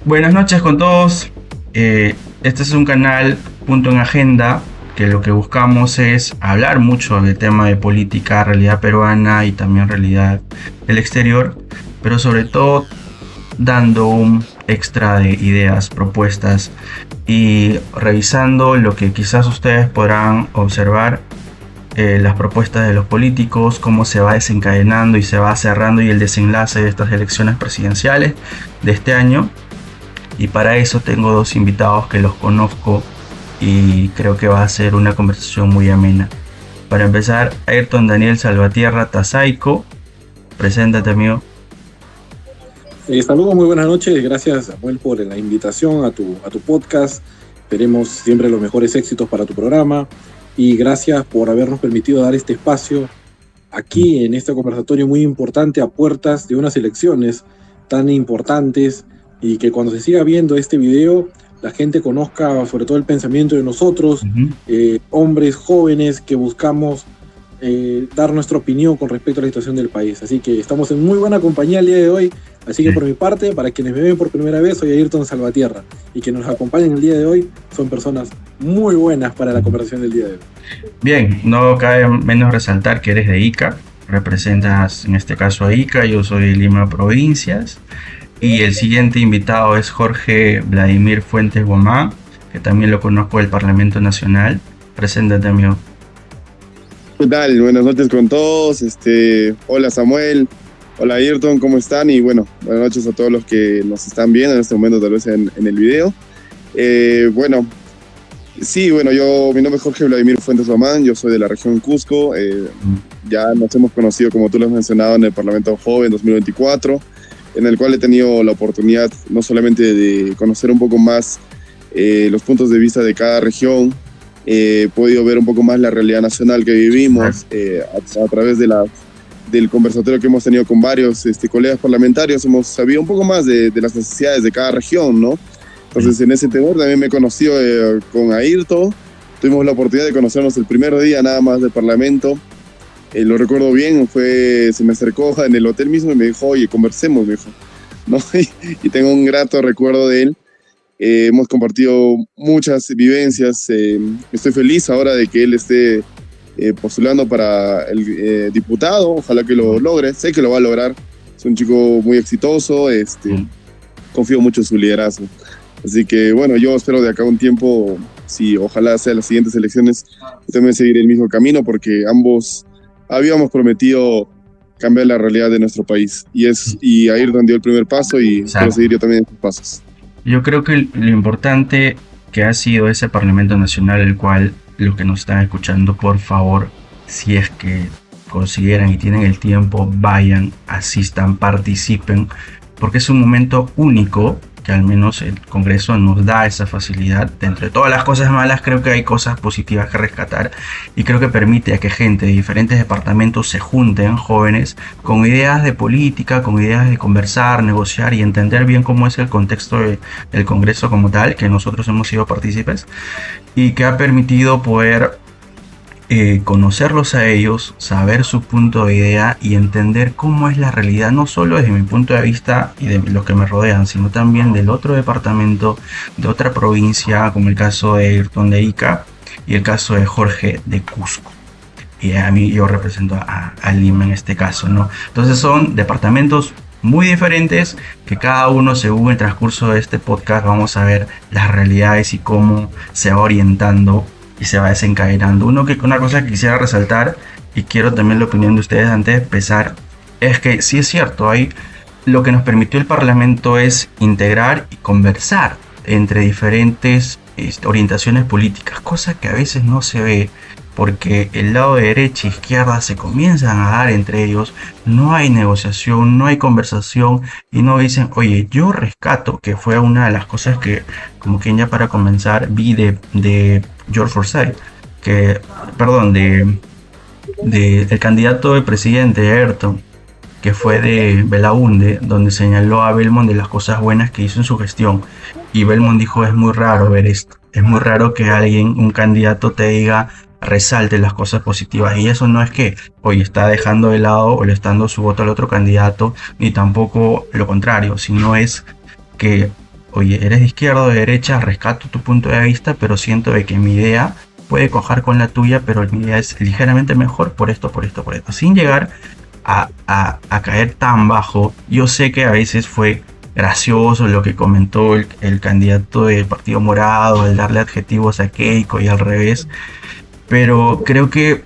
Buenas noches con todos. Este es un canal Punto en Agenda, que lo que buscamos es hablar mucho del tema de política, realidad peruana y también realidad del exterior, pero sobre todo dando un extra de ideas, propuestas y revisando lo que quizás ustedes podrán observar, las propuestas de los políticos, cómo se va desencadenando y se va cerrando y el desenlace de estas elecciones presidenciales de este año. Y para eso tengo dos invitados que los conozco y creo que va a ser una conversación muy amena. Para empezar, Ayrton Daniel Salvatierra Tazaico, preséntate, amigo. Saludos, muy buenas noches. Gracias, Samuel, por la invitación a tu podcast. Esperemos siempre los mejores éxitos para tu programa. Y gracias por habernos permitido dar este espacio aquí en este conversatorio muy importante a puertas de unas elecciones tan importantes, y que cuando se siga viendo este video la gente conozca sobre todo el pensamiento de nosotros, hombres jóvenes que buscamos dar nuestra opinión con respecto a la situación del país. Así que estamos en muy buena compañía el día de hoy. Así que por mi parte, para quienes me ven por primera vez, soy Ayrton Salvatierra, y quienes nos acompañan el día de hoy son personas muy buenas para la conversación del día de hoy. Bien, no cabe menos resaltar que eres de Ica, representas en este caso a Ica, yo soy de Lima Provincias, y el siguiente invitado es Jorge Vladimir Fuentes Guamá, que también lo conozco del Parlamento Nacional. Preséntate, amigo. ¿Qué tal? Buenas noches con todos. Hola, Samuel. Hola, Ayrton, ¿cómo están? Y bueno, buenas noches a todos los que nos están viendo en este momento, tal vez en el video. Mi nombre es Jorge Vladimir Fuentes Guamán, yo soy de la región Cusco. Ya nos hemos conocido, como tú lo has mencionado, en el Parlamento Joven 2024, en el cual he tenido la oportunidad no solamente de conocer un poco más los puntos de vista de cada región, he podido ver un poco más la realidad nacional que vivimos a través del conversatorio que hemos tenido con varios colegas parlamentarios. Hemos sabido un poco más de las necesidades de cada región, ¿no? Entonces, en ese tenor también me he conocido con Ayrton. Tuvimos la oportunidad de conocernos el primer día nada más del Parlamento. Lo recuerdo bien, se me acercó en el hotel mismo y me dijo, oye, conversemos, me dijo, ¿no? Y tengo un grato recuerdo de él. Hemos compartido muchas vivencias. Estoy feliz ahora de que él esté postulando para el diputado. Ojalá que lo logre. Sé que lo va a lograr. Es un chico muy exitoso. Confío mucho en su liderazgo. Así que bueno, yo espero de acá a un tiempo, si ojalá sea las siguientes elecciones, también seguir el mismo camino, porque ambos habíamos prometido cambiar la realidad de nuestro país. Y Ayrton dio el primer paso y quiero seguir yo también esos pasos. Yo creo que lo importante que ha sido ese Parlamento Nacional, el cual los que nos están escuchando, por favor, si es que consideran y tienen el tiempo, vayan, asistan, participen, porque es un momento único que al menos el Congreso nos da esa facilidad. De entre todas las cosas malas, creo que hay cosas positivas que rescatar, y creo que permite a que gente de diferentes departamentos se junten, jóvenes, con ideas de política, con ideas de conversar, negociar y entender bien cómo es el contexto del Congreso como tal, que nosotros hemos sido partícipes, y que ha permitido poder conocerlos a ellos, saber su punto de idea y entender cómo es la realidad, no solo desde mi punto de vista y de los que me rodean, sino también del otro departamento, de otra provincia, como el caso de Ayrton de Ica y el caso de Jorge de Cusco. Y a mí, yo represento a Lima en este caso, ¿no? Entonces son departamentos muy diferentes que cada uno, según el transcurso de este podcast, vamos a ver las realidades y cómo se va orientando y se va desencadenando. Una cosa que quisiera resaltar, y quiero también la opinión de ustedes antes de empezar, es que sí es cierto, lo que nos permitió el Parlamento es integrar y conversar entre diferentes orientaciones políticas, cosa que a veces no se ve, porque el lado de derecha e izquierda se comienzan a dar entre ellos, no hay negociación, no hay conversación, y no dicen, oye, yo rescato, que fue una de las cosas que, como que ya para comenzar, vi de George Forsyth, el candidato de presidente Ayrton, que fue de Belaúnde, donde señaló a Belmont de las cosas buenas que hizo en su gestión, y Belmont dijo, es muy raro ver esto, es muy raro que un candidato te diga, resalte las cosas positivas, y eso no es que hoy está dejando de lado o le está dando su voto al otro candidato, ni tampoco lo contrario, sino es que oye, eres de izquierda o de derecha, rescato tu punto de vista, pero siento de que mi idea puede cojar con la tuya, pero mi idea es ligeramente mejor por esto, por esto, por esto, sin llegar a caer tan bajo. Yo sé que a veces fue gracioso lo que comentó el candidato del Partido Morado, el darle adjetivos a Keiko y al revés, pero creo que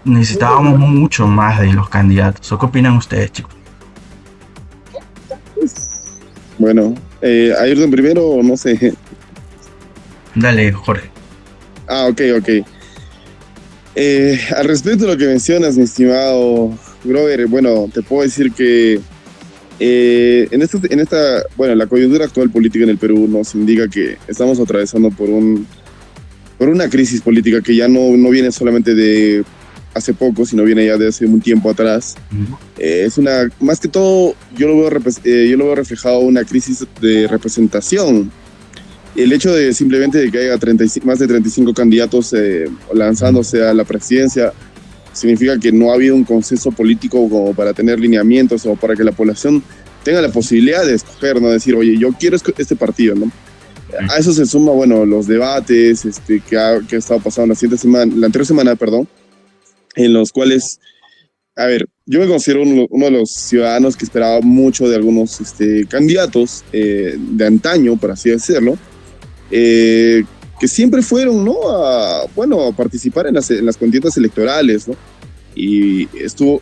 necesitábamos mucho más de los candidatos. ¿O qué opinan ustedes, chicos? Bueno, ¿Ayrton primero o no sé? Dale, Jorge. Ok. Al respecto de lo que mencionas, mi estimado Grover, bueno, te puedo decir que la coyuntura actual política en el Perú nos indica que estamos atravesando por una crisis política que ya no viene solamente de hace poco, sino viene ya de hace un tiempo atrás. Más que todo, yo lo veo reflejado una crisis de representación. El hecho de simplemente de que haya más de 35 candidatos lanzándose a la presidencia significa que no ha habido un consenso político como para tener lineamientos o para que la población tenga la posibilidad de escoger, ¿no? Decir, oye, yo quiero este partido, ¿no? A eso se suma, bueno, los debates que ha estado pasando la anterior semana, en los cuales, a ver, yo me considero uno de los ciudadanos que esperaba mucho de algunos candidatos de antaño, por así decirlo, que siempre fueron, ¿no? a participar en las contiendas electorales, ¿no? Y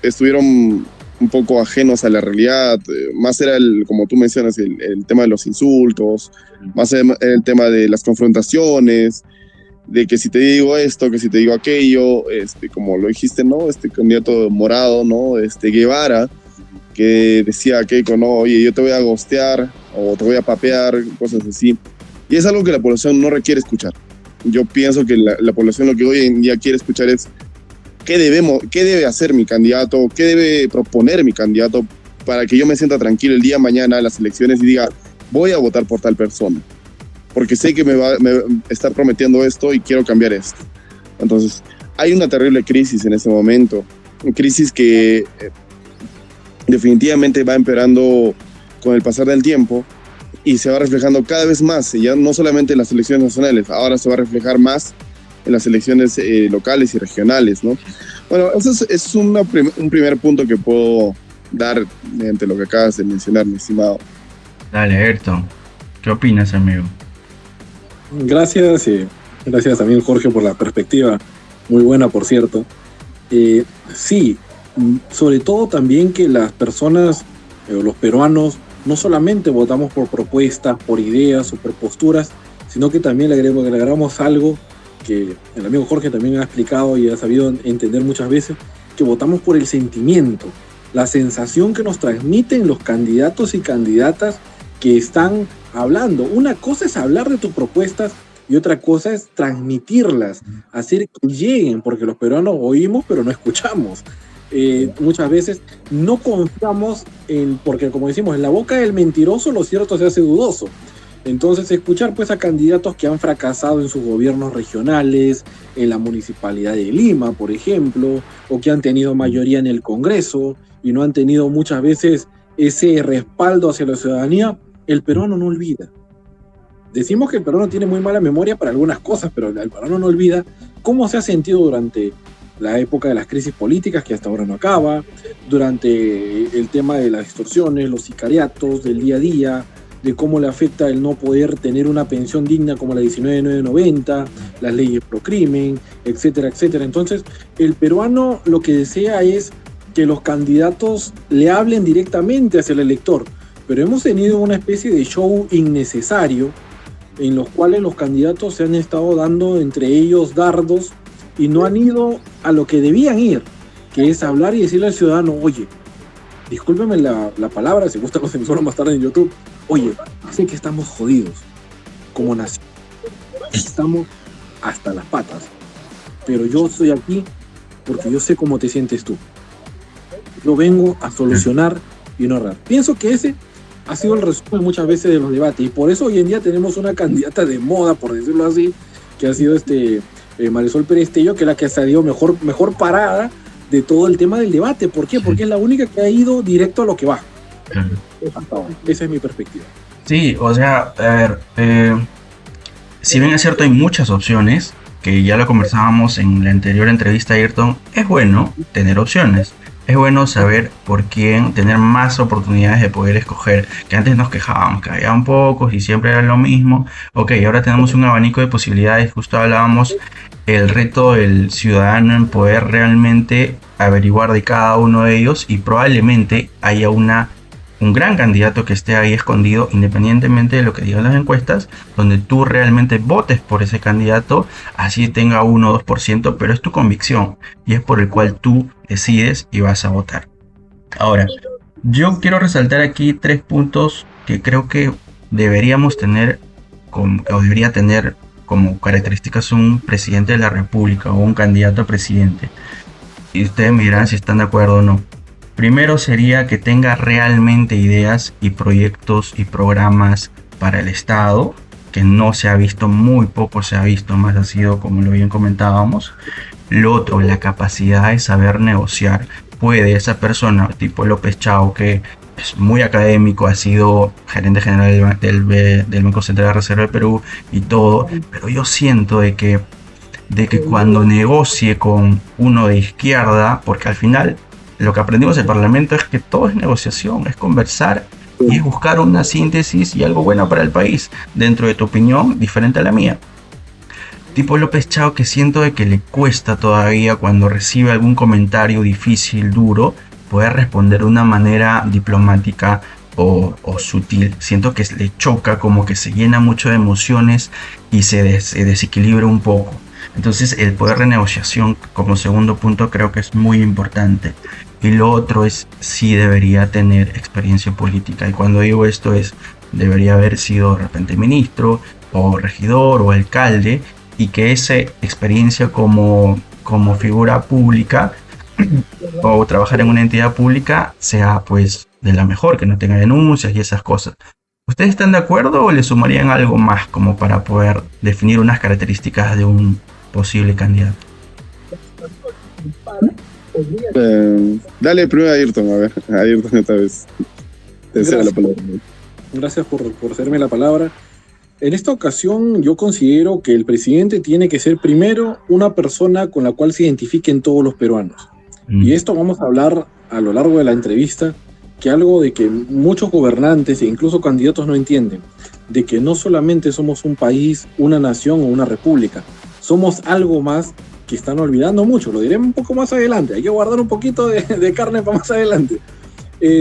estuvieron un poco ajenos a la realidad. Más era, como tú mencionas, el tema de los insultos, más era el tema de las confrontaciones, de que si te digo esto, que si te digo aquello, como lo dijiste, ¿no? Este candidato morado, ¿no? Guevara, que decía a Keiko, no, oye, yo te voy a gostear o te voy a papear, cosas así. Y es algo que la población no requiere escuchar. Yo pienso que la población lo que hoy en día quiere escuchar es qué debe hacer mi candidato, qué debe proponer mi candidato para que yo me sienta tranquilo el día de mañana en las elecciones y diga, voy a votar por tal persona, porque sé que me está prometiendo esto y quiero cambiar esto. Entonces, hay una terrible crisis en este momento, una crisis que definitivamente va empeorando con el pasar del tiempo y se va reflejando cada vez más, ya no solamente en las elecciones nacionales, ahora se va a reflejar más en las elecciones locales y regionales, ¿no? Bueno, eso es un primer punto que puedo dar mediante lo que acabas de mencionar, mi estimado. Dale, Ayrton, ¿qué opinas, amigo? Gracias, gracias también, Jorge, por la perspectiva, muy buena, por cierto. Sí, sobre todo también que las personas, los peruanos, no solamente votamos por propuestas, por ideas o por posturas, sino que también le agregamos algo que el amigo Jorge también ha explicado y ha sabido entender muchas veces, que votamos por el sentimiento, la sensación que nos transmiten los candidatos y candidatas que están hablando. Una cosa es hablar de tus propuestas y otra cosa es transmitirlas, hacer que lleguen, porque los peruanos oímos pero no escuchamos. Muchas veces no confiamos porque como decimos, en la boca del mentiroso lo cierto se hace dudoso. Entonces, escuchar pues a candidatos que han fracasado en sus gobiernos regionales, en la municipalidad de Lima, por ejemplo, o que han tenido mayoría en el Congreso y no han tenido muchas veces ese respaldo hacia la ciudadanía, el peruano no olvida. Decimos que el peruano tiene muy mala memoria para algunas cosas, pero el peruano no olvida cómo se ha sentido durante la época de las crisis políticas, que hasta ahora no acaba, durante el tema de las extorsiones, los sicariatos del día a día, de cómo le afecta el no poder tener una pensión digna como la 19.990, las leyes pro crimen, etcétera, etcétera. Entonces, el peruano lo que desea es que los candidatos le hablen directamente hacia el elector, pero hemos tenido una especie de show innecesario en los cuales los candidatos se han estado dando entre ellos dardos y no han ido a lo que debían ir, que es hablar y decirle al ciudadano, oye, discúlpeme la palabra, si gusta lo censuro más tarde en YouTube, oye, sé que estamos jodidos como nación, estamos hasta las patas, pero yo estoy aquí porque yo sé cómo te sientes tú. Yo vengo a solucionar y no errar. Pienso que ese ha sido el resumen muchas veces de los debates y por eso hoy en día tenemos una candidata de moda, por decirlo así, que ha sido Marisol Pérez Tello, que es la que ha salido mejor parada de todo el tema del debate. ¿Por qué? Porque es la única que ha ido directo a lo que va. Esa es mi perspectiva. Sí, o sea, a ver, si bien es cierto hay muchas opciones, que ya lo conversábamos en la anterior entrevista, Ayrton, es bueno tener opciones. Es bueno saber por quién, tener más oportunidades de poder escoger, que antes nos quejábamos, que había un pocos y siempre era lo mismo. Ok, ahora tenemos un abanico de posibilidades, justo hablábamos el reto del ciudadano en poder realmente averiguar de cada uno de ellos y probablemente haya un gran candidato que esté ahí escondido, independientemente de lo que digan las encuestas, donde tú realmente votes por ese candidato, así tenga 1 o 2%, pero es tu convicción y es por el cual tú decides y vas a votar. Ahora, yo quiero resaltar aquí 3 puntos que creo que deberíamos tener o debería tener como características un presidente de la República o un candidato a presidente. Y ustedes me dirán si están de acuerdo o no. Primero sería que tenga realmente ideas y proyectos y programas para el Estado, que no se ha visto, muy poco se ha visto, más ha sido como lo bien comentábamos. Lo otro, la capacidad de saber negociar. Puede esa persona, tipo López Chao, que es muy académico, ha sido gerente general del Banco Central de Reserva del Perú y todo, pero yo siento de que cuando negocie con uno de izquierda, porque al final lo que aprendimos en el Parlamento es que todo es negociación, es conversar y es buscar una síntesis y algo bueno para el país, dentro de tu opinión, diferente a la mía. Tipo López Chao, que siento de que le cuesta todavía cuando recibe algún comentario difícil, duro, poder responder de una manera diplomática o sutil. Siento que le choca, como que se llena mucho de emociones y se desequilibra un poco. Entonces el poder de negociación como segundo punto creo que es muy importante. Y lo otro es si debería tener experiencia política. Y cuando digo esto es, debería haber sido de repente ministro o regidor o alcalde, y que esa experiencia como figura pública o trabajar en una entidad pública sea pues de la mejor, que no tenga denuncias y esas cosas. ¿Ustedes están de acuerdo o le sumarían algo más como para poder definir unas características de un posible candidato? Dale primero a Ayrton, a ver, a Ayrton esta vez. Gracias. La palabra. Gracias por hacerme la palabra. En esta ocasión yo considero que el presidente tiene que ser primero una persona con la cual se identifiquen todos los peruanos. Y esto vamos a hablar a lo largo de la entrevista, que algo de que muchos gobernantes e incluso candidatos no entienden, de que no solamente somos un país, una nación o una república, somos algo más que están olvidando mucho. Lo diré un poco más adelante, hay que guardar un poquito de carne para más adelante.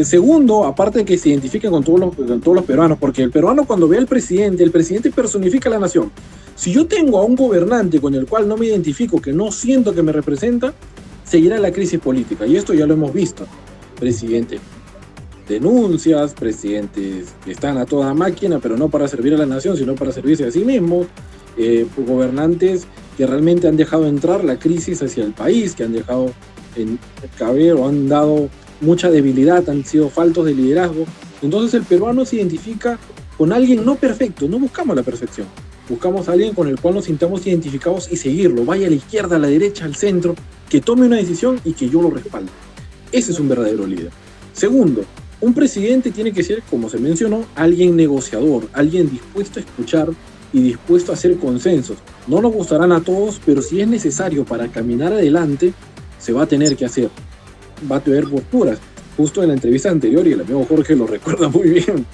Segundo, aparte de que se identifiquen con todos los peruanos, porque el peruano cuando ve al presidente, el presidente personifica a la nación. Si yo tengo a un gobernante con el cual no me identifico, que no siento que me representa, seguirá la crisis política. Y esto ya lo hemos visto. Presidentes denuncias, presidentes que están a toda máquina, pero no para servir a la nación, sino para servirse a sí mismos. Gobernantes que realmente han dejado entrar la crisis hacia el país, que han dejado caber o han dado mucha debilidad, han sido faltos de liderazgo. Entonces el peruano se identifica con alguien no perfecto, no buscamos la perfección, buscamos a alguien con el cual nos sintamos identificados y seguirlo, vaya a la izquierda, a la derecha, al centro, que tome una decisión y que yo lo respalde. Ese es un verdadero líder. Segundo, un presidente tiene que ser, como se mencionó, alguien negociador, alguien dispuesto a escuchar y dispuesto a hacer consensos. No nos gustarán a todos, pero si es necesario para caminar adelante, se va a tener que hacer. Va a tener posturas. Justo en la entrevista anterior, y el amigo Jorge lo recuerda muy bien,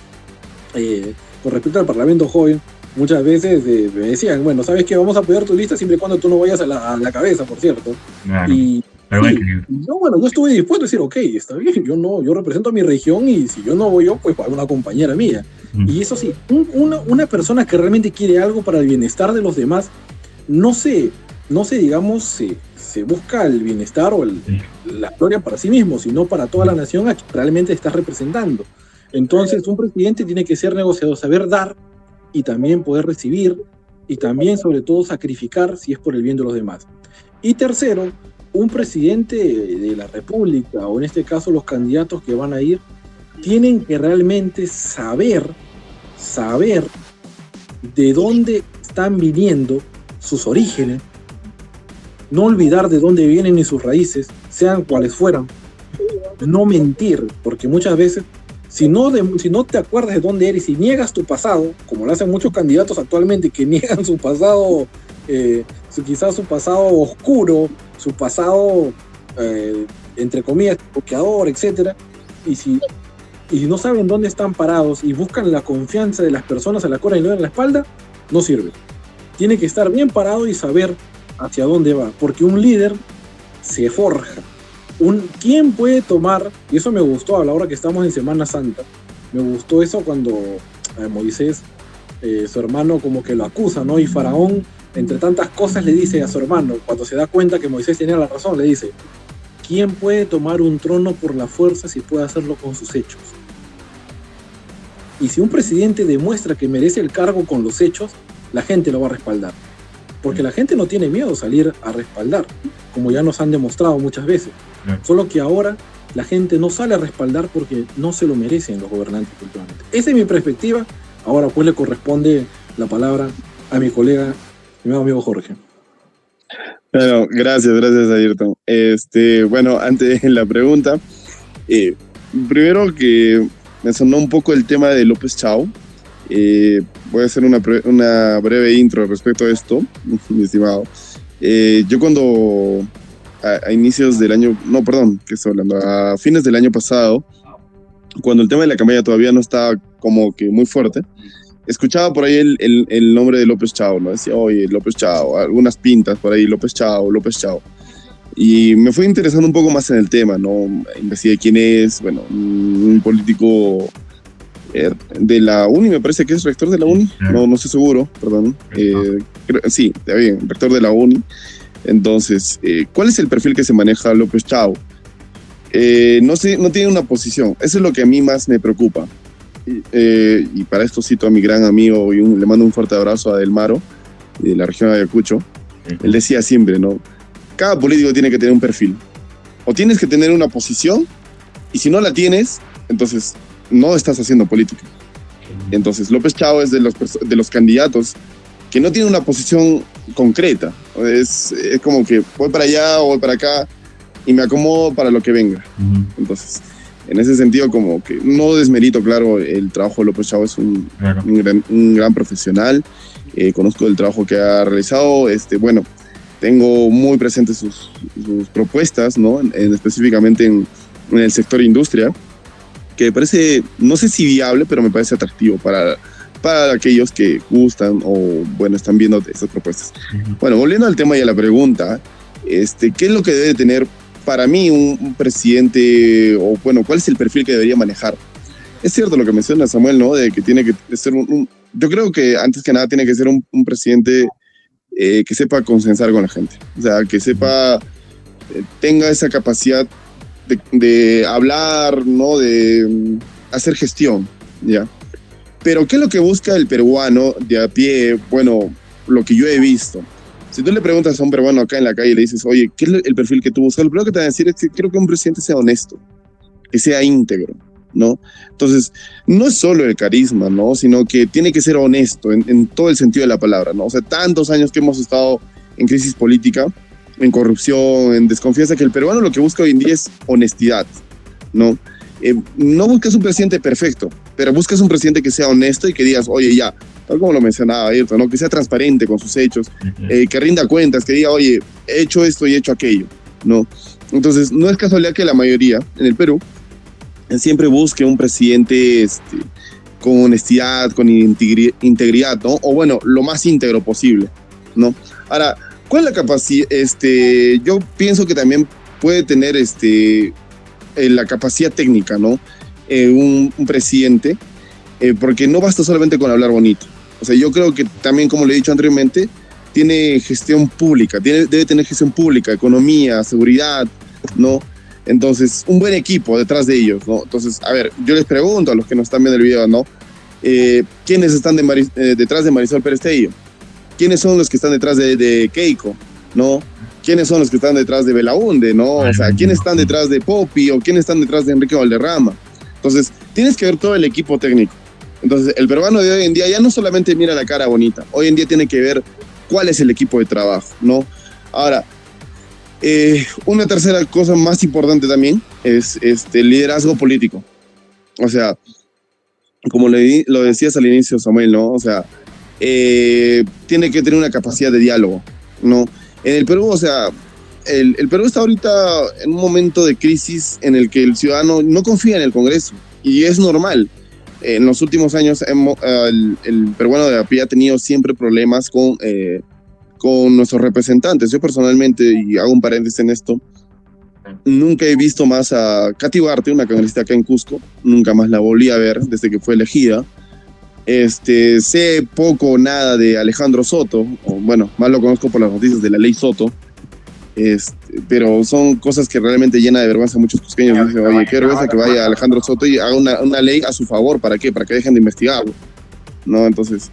con respecto al Parlamento Joven, muchas veces me decían, bueno, ¿sabes qué? Vamos a apoyar tu lista siempre y cuando tú no vayas a la cabeza, por cierto. Claro, yo estuve dispuesto a decir, ok, está bien, yo represento a mi región y si yo no voy yo, pues para una compañera mía. Y eso sí, una persona que realmente quiere algo para el bienestar de los demás, no se digamos, se busca el bienestar o la gloria para sí mismo, sino para toda la nación a que realmente está representando. Entonces, un presidente tiene que ser negociador, saber dar y también poder recibir y también, sobre todo, sacrificar si es por el bien de los demás. Y tercero, un presidente de la República, o en este caso los candidatos que van a ir, tienen que realmente saber de dónde están viniendo sus orígenes, no olvidar de dónde vienen ni sus raíces, sean cuales fueran, no mentir, porque muchas veces Si no te acuerdas de dónde eres y niegas tu pasado, como lo hacen muchos candidatos actualmente que niegan su pasado, quizás su pasado oscuro, su pasado, entre comillas, bloqueador, etc. Y si no saben dónde están parados y buscan la confianza de las personas a la cual le dan la espalda, no sirve. Tiene que estar bien parado y saber hacia dónde va, porque un líder se forja. ¿Quién puede tomar? Y eso me gustó a la hora que estamos en Semana Santa. Me gustó eso cuando Moisés, su hermano, como que lo acusa, ¿no? Y Faraón, entre tantas cosas, le dice a su hermano, cuando se da cuenta que Moisés tenía la razón, le dice: ¿quién puede tomar un trono por la fuerza si puede hacerlo con sus hechos? Y si un presidente demuestra que merece el cargo con los hechos, la gente lo va a respaldar. Porque la gente no tiene miedo a salir a respaldar, como ya nos han demostrado muchas veces. Solo que ahora la gente no sale a respaldar porque no se lo merecen los gobernantes últimamente. Esa es mi perspectiva. Ahora pues le corresponde la palabra a mi colega, mi amigo Jorge. Bueno, gracias Ayrton. Bueno, antes de la pregunta, primero que me sonó un poco el tema de López Chao. Voy a hacer una breve intro respecto a esto, mi estimado. Yo cuando a inicios del año, no, perdón, ¿qué estoy hablando? A fines del año pasado, cuando el tema de la campaña todavía no estaba como que muy fuerte, escuchaba por ahí el nombre de López Chao, ¿no? Decía, oye, López Chao, algunas pintas por ahí, López Chao. Y me fui interesando un poco más en el tema, ¿no? Investigué quién es, bueno, un político de la UNI, me parece que es rector de la UNI, no estoy seguro, perdón. Sí, está bien, rector de la UNI. Entonces, ¿cuál es el perfil que se maneja López Chao? No tiene una posición, eso es lo que a mí más me preocupa. Y para esto cito a mi gran amigo y le mando un fuerte abrazo a Delmaro, de la región de Ayacucho. Él decía siempre, ¿no? Cada político tiene que tener un perfil. O tienes que tener una posición, y si no la tienes, entonces no estás haciendo política. Entonces López Chao es de los candidatos que no tiene una posición concreta. Es como que voy para allá o voy para acá y me acomodo para lo que venga. Entonces, en ese sentido, como que no desmerito, claro, el trabajo de López Chao, es un gran profesional. Conozco el trabajo que ha realizado. Bueno, tengo muy presentes sus propuestas, ¿no? Específicamente en el sector industria, que me parece, no sé si viable, pero me parece atractivo para aquellos que gustan o, bueno, están viendo estas propuestas. Bueno, volviendo al tema y a la pregunta, ¿qué es lo que debe tener para mí un presidente, o bueno, cuál es el perfil que debería manejar? Es cierto lo que menciona Samuel, ¿no? De que tiene que ser yo creo que antes que nada tiene que ser un presidente que sepa consensar con la gente, o sea, que sepa, tenga esa capacidad de hablar, ¿no? De hacer gestión, ¿ya? Pero ¿qué es lo que busca el peruano de a pie? Bueno, lo que yo he visto. Si tú le preguntas a un peruano acá en la calle y le dices, oye, ¿qué es el perfil que tú buscas? Lo primero que te van a decir es que quiero que un presidente sea honesto, que sea íntegro, ¿no? Entonces, no es solo el carisma, ¿no? Sino que tiene que ser honesto en todo el sentido de la palabra, ¿no? O sea, tantos años que hemos estado en crisis política, en corrupción, en desconfianza, que el peruano lo que busca hoy en día es honestidad, ¿no? No buscas un presidente perfecto, pero buscas un presidente que sea honesto y que digas, oye, ya, tal como lo mencionaba Ayrton, ¿no? Que sea transparente con sus hechos, que rinda cuentas, que diga, oye, he hecho esto y he hecho aquello, ¿no? Entonces, no es casualidad que la mayoría en el Perú siempre busque un presidente con honestidad, con integridad, ¿no? O bueno, lo más íntegro posible, ¿no? Ahora, ¿cuál es la capacidad? Yo pienso que también puede tener la capacidad técnica, ¿no? Un presidente, porque no basta solamente con hablar bonito. O sea, yo creo que también, como le he dicho anteriormente, tiene gestión pública, debe tener gestión pública, economía, seguridad, ¿no? Entonces, un buen equipo detrás de ellos, ¿no? Entonces, a ver, yo les pregunto a los que nos están viendo el video, ¿no? ¿Quiénes están detrás de Marisol Pérez Tello? ¿Quiénes son los que están detrás de Keiko, ¿no? ¿Quiénes son los que están detrás de Belaunde, no? O sea, ¿quiénes están detrás de Poppy o quiénes están detrás de Enrique Valderrama? Entonces, tienes que ver todo el equipo técnico. Entonces, el peruano de hoy en día ya no solamente mira la cara bonita, hoy en día tiene que ver cuál es el equipo de trabajo, ¿no? Ahora, una tercera cosa más importante también es el liderazgo político. O sea, como lo decías al inicio, Samuel, ¿no? O sea, tiene que tener una capacidad de diálogo, ¿no? En el Perú, o sea, el Perú está ahorita en un momento de crisis en el que el ciudadano no confía en el Congreso, y es normal. En los últimos años, el peruano de a pie ha tenido siempre problemas con nuestros representantes. Yo personalmente, y hago un paréntesis en esto, nunca he visto más a Katy Ugarte, una congresista acá en Cusco, nunca más la volví a ver desde que fue elegida. Sé poco o nada de Alejandro Soto, o bueno, más lo conozco por las noticias de la ley Soto, pero son cosas que realmente llena de vergüenza a muchos cusqueños. Dicen, oye, qué vergüenza que vaya Alejandro Soto y haga una ley a su favor. ¿Para qué? Para que dejen de investigarlo, ¿no? Entonces,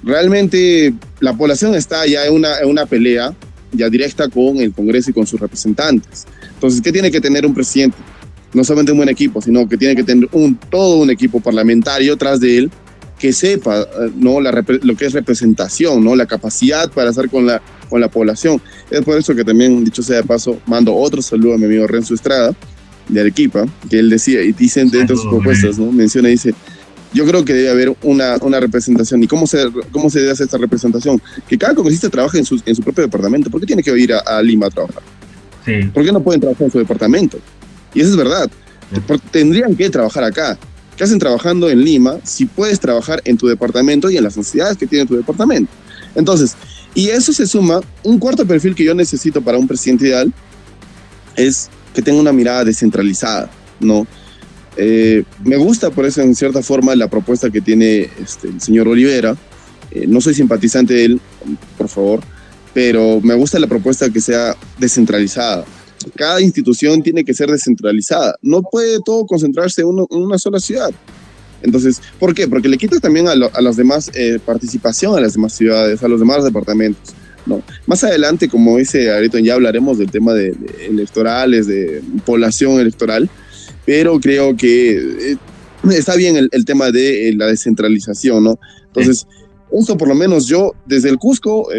realmente la población está ya en una pelea ya directa con el Congreso y con sus representantes. Entonces, ¿qué tiene que tener un presidente? No solamente un buen equipo, sino que tiene que tener todo un equipo parlamentario tras de él que sepa, ¿no? Lo que es representación, ¿no? La capacidad para estar con la población. Es por eso que también, dicho sea de paso, mando otro saludo a mi amigo Renzo Estrada, de Arequipa, que él decía, y dicen dentro de sus propuestas, ¿no? Menciona, dice, yo creo que debe haber una representación. ¿Y cómo se debe hacer esta representación? Que cada congresista trabaje en su propio departamento. ¿Por qué tiene que ir a Lima a trabajar? Sí. ¿Por qué no pueden trabajar en su departamento? Y eso es verdad. Sí. Tendrían que trabajar acá. ¿Qué hacen trabajando en Lima si puedes trabajar en tu departamento y en las necesidades que tiene tu departamento? Entonces, y eso se suma, un cuarto perfil que yo necesito para un presidente ideal es que tenga una mirada descentralizada, ¿no? Me gusta por eso, en cierta forma, la propuesta que tiene el señor Olivera. No soy simpatizante de él, por favor, pero me gusta la propuesta que sea descentralizada. Cada institución tiene que ser descentralizada. No puede todo concentrarse en una sola ciudad. Entonces, ¿por qué? Porque le quita también a las demás participación a las demás ciudades, a los demás departamentos, ¿no? Más adelante, como dice Ayrton, ya hablaremos del tema de electorales, de población electoral, pero creo que está bien el tema de la descentralización, ¿no? Entonces, esto por lo menos yo, desde el Cusco,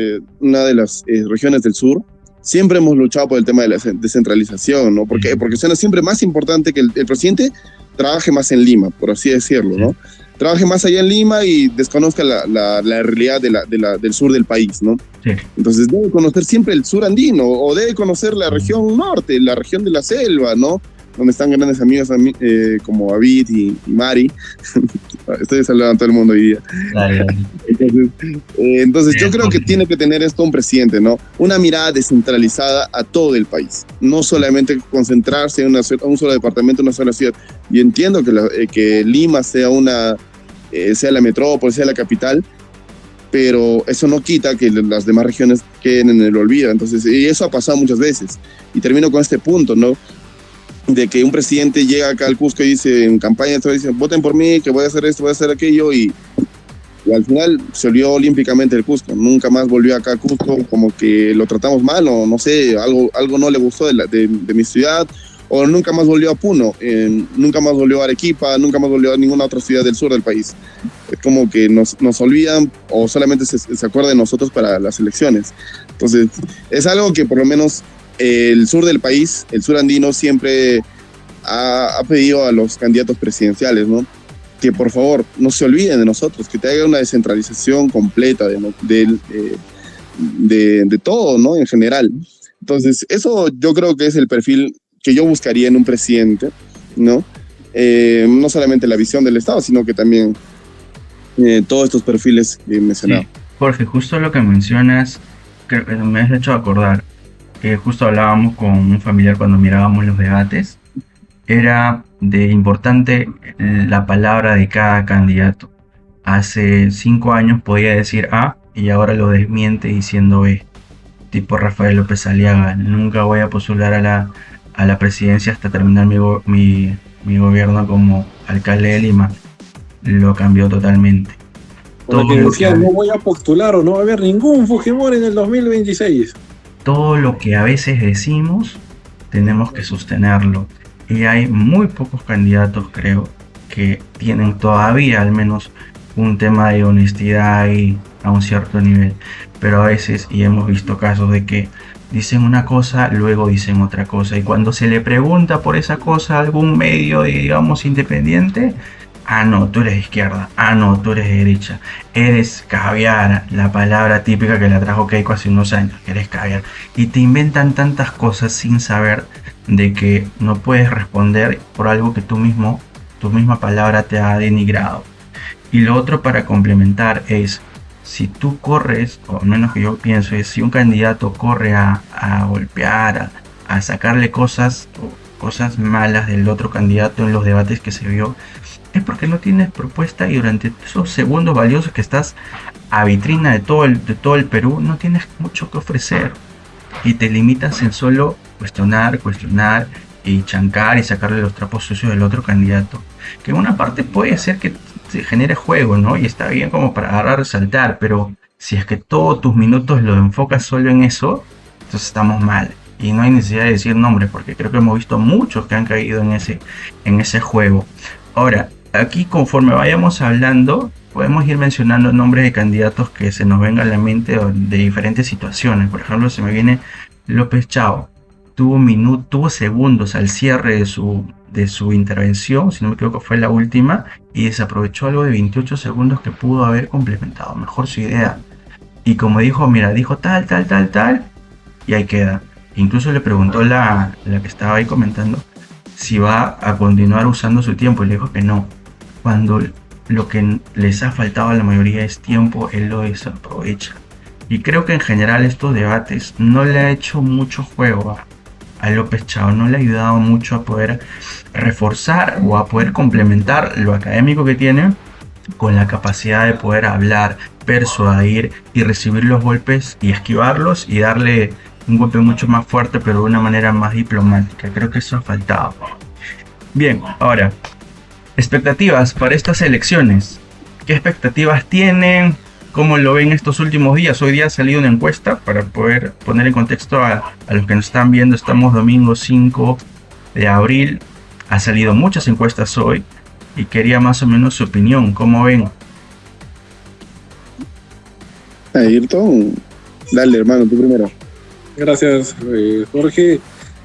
una de las regiones del sur, siempre hemos luchado por el tema de la descentralización, ¿no? ¿Por qué? Porque suena siempre más importante que el presidente trabaje más en Lima, por así decirlo, ¿no? Trabaje más allá en Lima y desconozca la realidad del sur del país, ¿no? Sí. Entonces debe conocer siempre el sur andino, o debe conocer la región norte, la región de la selva, ¿no? Donde están grandes amigos como David y Mari. Estoy saludando a todo el mundo hoy día. Entonces yo creo que tiene que tener esto un presidente, ¿no? Una mirada descentralizada a todo el país. No solamente concentrarse en un solo departamento, una sola ciudad. Yo entiendo que Lima sea la metrópoli, sea la capital, pero eso no quita que las demás regiones queden en el olvido. Entonces, y eso ha pasado muchas veces. Y termino con este punto, ¿no? De que un presidente llega acá al Cusco y dice en campaña, dice, voten por mí, que voy a hacer esto, voy a hacer aquello, y al final se olvidó olímpicamente el Cusco. Nunca más volvió acá a Cusco, como que lo tratamos mal, o no sé, algo no le gustó de mi ciudad, o nunca más volvió a Puno, nunca más volvió a Arequipa, nunca más volvió a ninguna otra ciudad del sur del país. Es como que nos olvidan, o solamente se acuerda de nosotros para las elecciones. Entonces, es algo que por lo menos el sur del país, el sur andino, siempre ha pedido a los candidatos presidenciales, ¿no? Que por favor no se olviden de nosotros, que te haga una descentralización completa de todo, ¿no? En general. Entonces, eso yo creo que es el perfil que yo buscaría en un presidente, ¿no? No solamente la visión del Estado, sino que también todos estos perfiles que he mencionado. Sí, Jorge, justo lo que mencionas, me has hecho acordar. Justo hablábamos con un familiar cuando mirábamos los debates, era de importante la palabra de cada candidato. Hace 5 años podía decir A y ahora lo desmiente diciendo B. Tipo Rafael López Aliaga, nunca voy a postular a la presidencia hasta terminar mi gobierno como alcalde de Lima. Lo cambió totalmente. Porque decía, no voy a postular o no va a haber ningún Fujimori en el 2026. Todo lo que a veces decimos tenemos que sostenerlo, y hay muy pocos candidatos, creo, que tienen todavía al menos un tema de honestidad y a un cierto nivel, pero a veces, y hemos visto casos de que dicen una cosa, luego dicen otra cosa. Y cuando se le pregunta por esa cosa a algún medio, digamos, independiente, ah, no, tú eres de izquierda, ah, no, tú eres de derecha, eres caviar, la palabra típica que la trajo Keiko hace unos años, eres caviar. Y te inventan tantas cosas sin saber de que no puedes responder por algo que tu misma palabra te ha denigrado. Y lo otro para complementar es, si tú corres, o al menos que yo pienso, es si un candidato corre a golpear, a sacarle cosas malas del otro candidato en los debates que se vio, es porque no tienes propuesta y durante esos segundos valiosos que estás a vitrina de todo el Perú, no tienes mucho que ofrecer y te limitas en solo cuestionar y chancar y sacarle los trapos sucios del otro candidato, que en una parte puede ser que se genere juego, ¿no? Y está bien como para agarrar y saltar, pero si es que todos tus minutos lo enfocas solo en eso, entonces estamos mal. Y no hay necesidad de decir nombres, porque creo que hemos visto muchos que han caído en ese juego. Ahora, aquí conforme vayamos hablando, podemos ir mencionando nombres de candidatos que se nos vengan a la mente de diferentes situaciones. Por ejemplo, se me viene López Chao. Tuvo segundos al cierre de su intervención, si no me equivoco fue la última, y desaprovechó algo de 28 segundos que pudo haber complementado mejor su idea. Y como dijo, mira, dijo tal, y ahí queda. Incluso le preguntó la que estaba ahí comentando si va a continuar usando su tiempo, y le dijo que no. Cuando lo que les ha faltado a la mayoría es tiempo, él lo desaprovecha. Y creo que en general estos debates no le ha hecho mucho juego a López Chao, no le ha ayudado mucho a poder reforzar o a poder complementar lo académico que tiene con la capacidad de poder hablar, persuadir y recibir los golpes y esquivarlos y darle un golpe mucho más fuerte pero de una manera más diplomática. Creo que eso ha faltado. Bien, ahora, expectativas para estas elecciones. ¿Qué expectativas tienen? ¿Cómo lo ven estos últimos días? Hoy día ha salido una encuesta para poder poner en contexto a los que nos están viendo. Estamos domingo 5 de abril. Ha salido muchas encuestas hoy y quería más o menos su opinión. ¿Cómo ven? Ayrton, dale hermano, tú primero. Gracias, Jorge.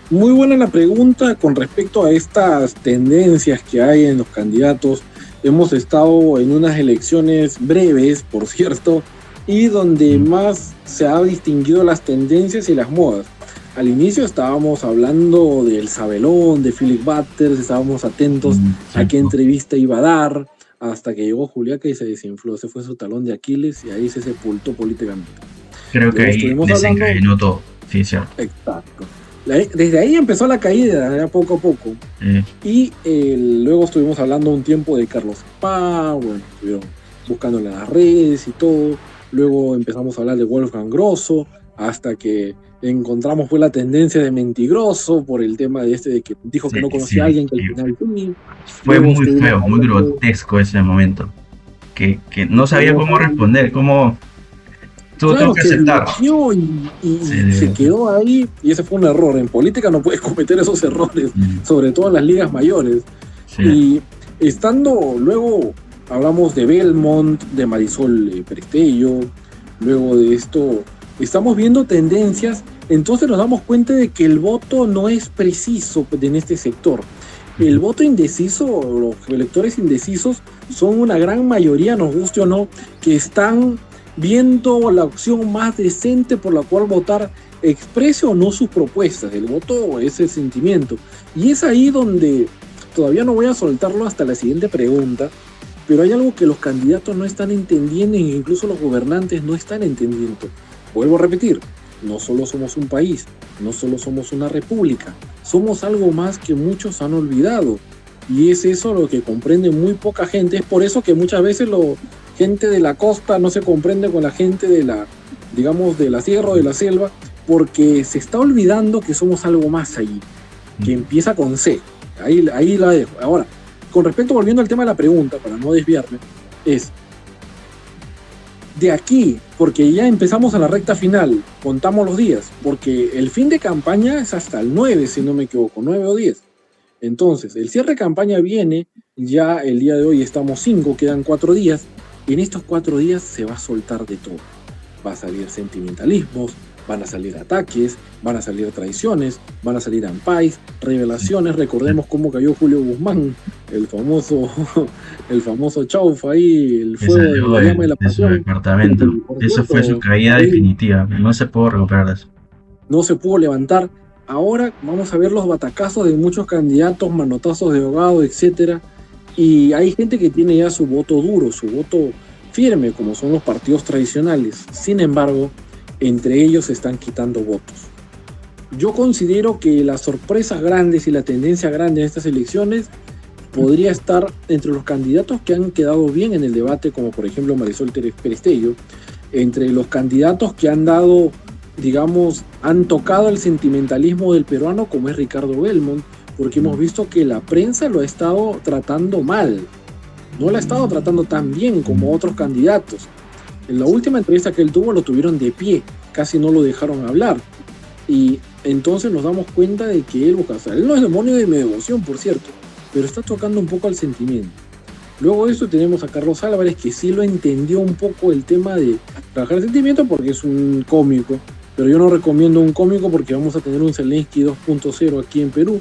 Muy buena la pregunta con respecto a estas tendencias que hay en los candidatos. Hemos estado en unas elecciones breves, por cierto, y donde más se ha distinguido las tendencias y las modas. Al inicio estábamos hablando del Sabelón, de Philip Butters, estábamos atentos a qué entrevista iba a dar, hasta que llegó Juliaca y se desinfló. Ese fue su talón de Aquiles y ahí se sepultó políticamente. Creo que ahí desencadenó todo. Sí, cierto. Exacto. Desde ahí empezó la caída, poco a poco. Y luego estuvimos hablando un tiempo de Carlos Paz, bueno, estuvieron buscando en las redes y todo. Luego empezamos a hablar de Wolfgang Grosso, hasta que encontramos fue la tendencia de Mentigroso por el tema de que dijo que no conocía a alguien que al final fue muy feo, muy grotesco ese momento. Que no sabía cómo responder, cómo... Tuvo que aceptar. Y se quedó ahí, y ese fue un error. En política no puedes cometer esos errores, sobre todo en las ligas mayores. Sí. Y estando, luego hablamos de Belmont, de Marisol Prestello, luego de esto estamos viendo tendencias, entonces nos damos cuenta de que el voto no es preciso en este sector. El voto indeciso, los electores indecisos, son una gran mayoría, nos guste o no, que están viendo la opción más decente por la cual votar, exprese o no sus propuestas. El voto es el sentimiento. Y es ahí donde, todavía no voy a soltarlo hasta la siguiente pregunta, pero hay algo que los candidatos no están entendiendo e incluso los gobernantes no están entendiendo. Vuelvo a repetir, no solo somos un país, no solo somos una república, somos algo más que muchos han olvidado. Y es eso lo que comprende muy poca gente. Es por eso que muchas veces gente de la costa no se comprende con la gente de la sierra o de la selva, porque se está olvidando que somos algo más allí, que empieza con C. Ahí la dejo. Ahora, con respecto, volviendo al tema de la pregunta, para no desviarme, es de aquí, porque ya empezamos a la recta final, contamos los días, porque el fin de campaña es hasta el 9, si no me equivoco, 9 o 10. Entonces, el cierre de campaña viene, ya el día de hoy estamos 5, quedan 4 días, y en estos 4 días se va a soltar de todo. Va a salir sentimentalismos, van a salir ataques, van a salir traiciones, van a salir ampais, revelaciones. Recordemos cómo cayó Julio Guzmán, el famoso chaufa ahí, el fuego de la llama de la pasión. Su departamento. Esa fue su caída definitiva. No se pudo recuperar de eso. No se pudo levantar. Ahora vamos a ver los batacazos de muchos candidatos, manotazos de ahogado, etcétera. Y hay gente que tiene ya su voto duro, su voto firme, como son los partidos tradicionales. Sin embargo, entre ellos se están quitando votos. Yo considero que las sorpresas grandes y la tendencia grande en estas elecciones podría estar entre los candidatos que han quedado bien en el debate, como por ejemplo Marisol Perestello, entre los candidatos que han dado, digamos, han tocado el sentimentalismo del peruano, como es Ricardo Belmont, porque hemos visto que la prensa lo ha estado tratando mal, no la ha estado tratando tan bien como otros candidatos. En la última entrevista que él tuvo lo tuvieron de pie, casi no lo dejaron hablar, y entonces nos damos cuenta de que él busca, o sea, él no es demonio de mi devoción, por cierto, pero está tocando un poco al sentimiento. Luego de eso tenemos a Carlos Álvarez, que sí lo entendió un poco el tema de trabajar el sentimiento, porque es un cómico, pero yo no recomiendo un cómico porque vamos a tener un Zelensky 2.0 aquí en Perú.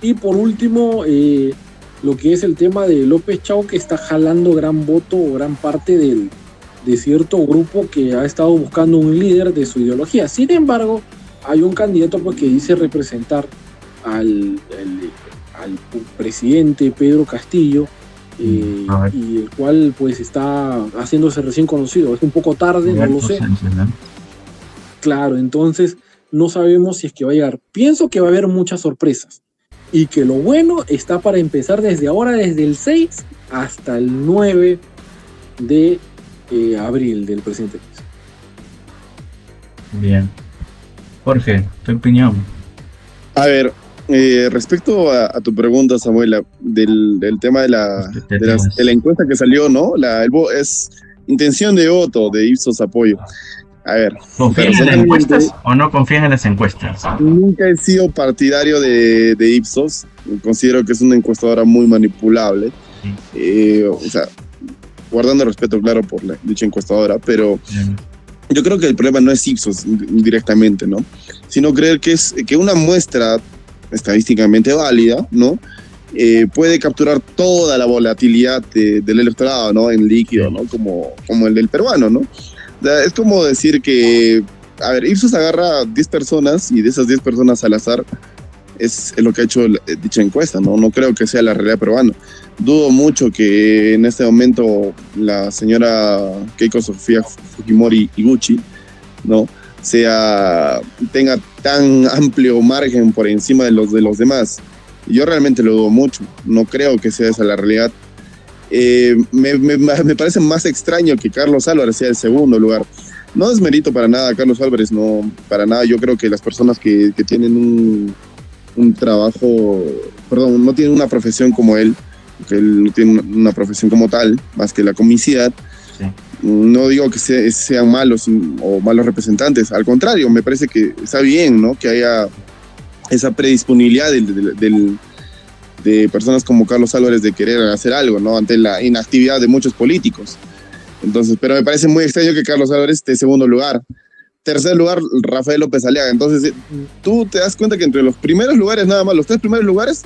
Y por último, lo que es el tema de López Chau, que está jalando gran voto o gran parte de cierto grupo que ha estado buscando un líder de su ideología. Sin embargo, hay un candidato pues, que dice representar al presidente Pedro Castillo, y el cual pues está haciéndose recién conocido. Es un poco tarde, no lo sé. Claro, entonces no sabemos si es que va a llegar. Pienso que va a haber muchas sorpresas y que lo bueno está para empezar desde ahora, desde el 6 hasta el 9 de abril del presente mes. Bien. Jorge, tu opinión. A ver, respecto a tu pregunta, Samuel, del tema de la encuesta que salió, ¿no? Es intención de voto de Ipsos Apoyo. A ver, ¿confían en las encuestas o no confían en las encuestas? Nunca he sido partidario de Ipsos. Considero que es una encuestadora muy manipulable. O sea, guardando respeto, claro, por dicha encuestadora, pero yo creo que el problema no es Ipsos directamente, ¿no? Sino creer que una muestra estadísticamente válida, ¿no? Puede capturar toda la volatilidad del electorado, ¿no? En líquido, ¿no? Como el del peruano, ¿no? Es como decir que, a ver, Ipsos agarra 10 personas y de esas 10 personas al azar es lo que ha hecho dicha encuesta, ¿no? No creo que sea la realidad peruana. Dudo mucho que en este momento la señora Keiko Sofía Fujimori Iguchi, ¿no? tenga tan amplio margen por encima de los demás. Yo realmente lo dudo mucho. No creo que sea esa la realidad. Me parece más extraño que Carlos Álvarez sea el segundo lugar. No es mérito para nada a Carlos Álvarez, no, para nada. Yo creo que las personas que tienen un trabajo, perdón, no tienen una profesión como él, que él no tiene una profesión como tal, más que la comicidad, sí. No digo que sean malos o malos representantes, al contrario, me parece que está bien, ¿no? Que haya esa predisponibilidad de personas como Carlos Álvarez de querer hacer algo, ¿no? Ante la inactividad de muchos políticos. Entonces, pero me parece muy extraño que Carlos Álvarez esté en segundo lugar. Tercer lugar, Rafael López Aliaga. Entonces, tú te das cuenta que entre los primeros lugares, nada más, los 3 primeros lugares,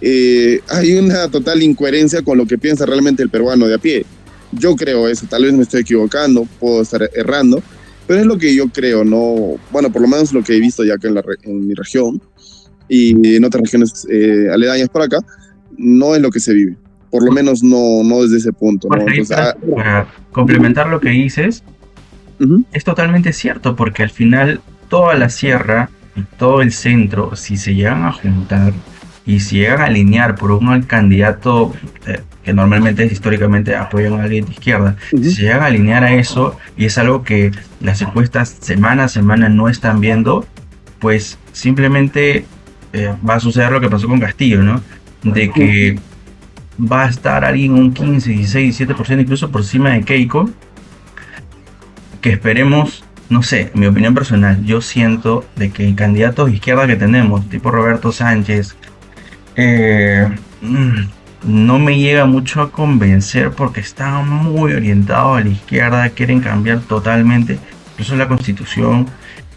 hay una total incoherencia con lo que piensa realmente el peruano de a pie. Yo creo eso, tal vez me estoy equivocando, puedo estar errando, pero es lo que yo creo, ¿no? Bueno, por lo menos lo que he visto ya acá en mi región y en otras regiones aledañas por acá, no es lo que se vive. Por lo menos no desde ese punto, ¿no? Entonces, para complementar lo que dices, es totalmente cierto, porque al final toda la sierra y todo el centro, si se llegan a juntar y si llegan a alinear por uno al candidato que normalmente históricamente apoyan a alguien de izquierda, si se llegan a alinear a eso, y es algo que las encuestas semana a semana no están viendo, pues simplemente va a suceder lo que pasó con Castillo, ¿no? De que va a estar alguien un 15, 16, 17% incluso por encima de Keiko, que esperemos, no sé, mi opinión personal, yo siento de que candidatos de izquierda que tenemos, tipo Roberto Sánchez, no me llega mucho a convencer porque están muy orientados a la izquierda, quieren cambiar totalmente, incluso la Constitución,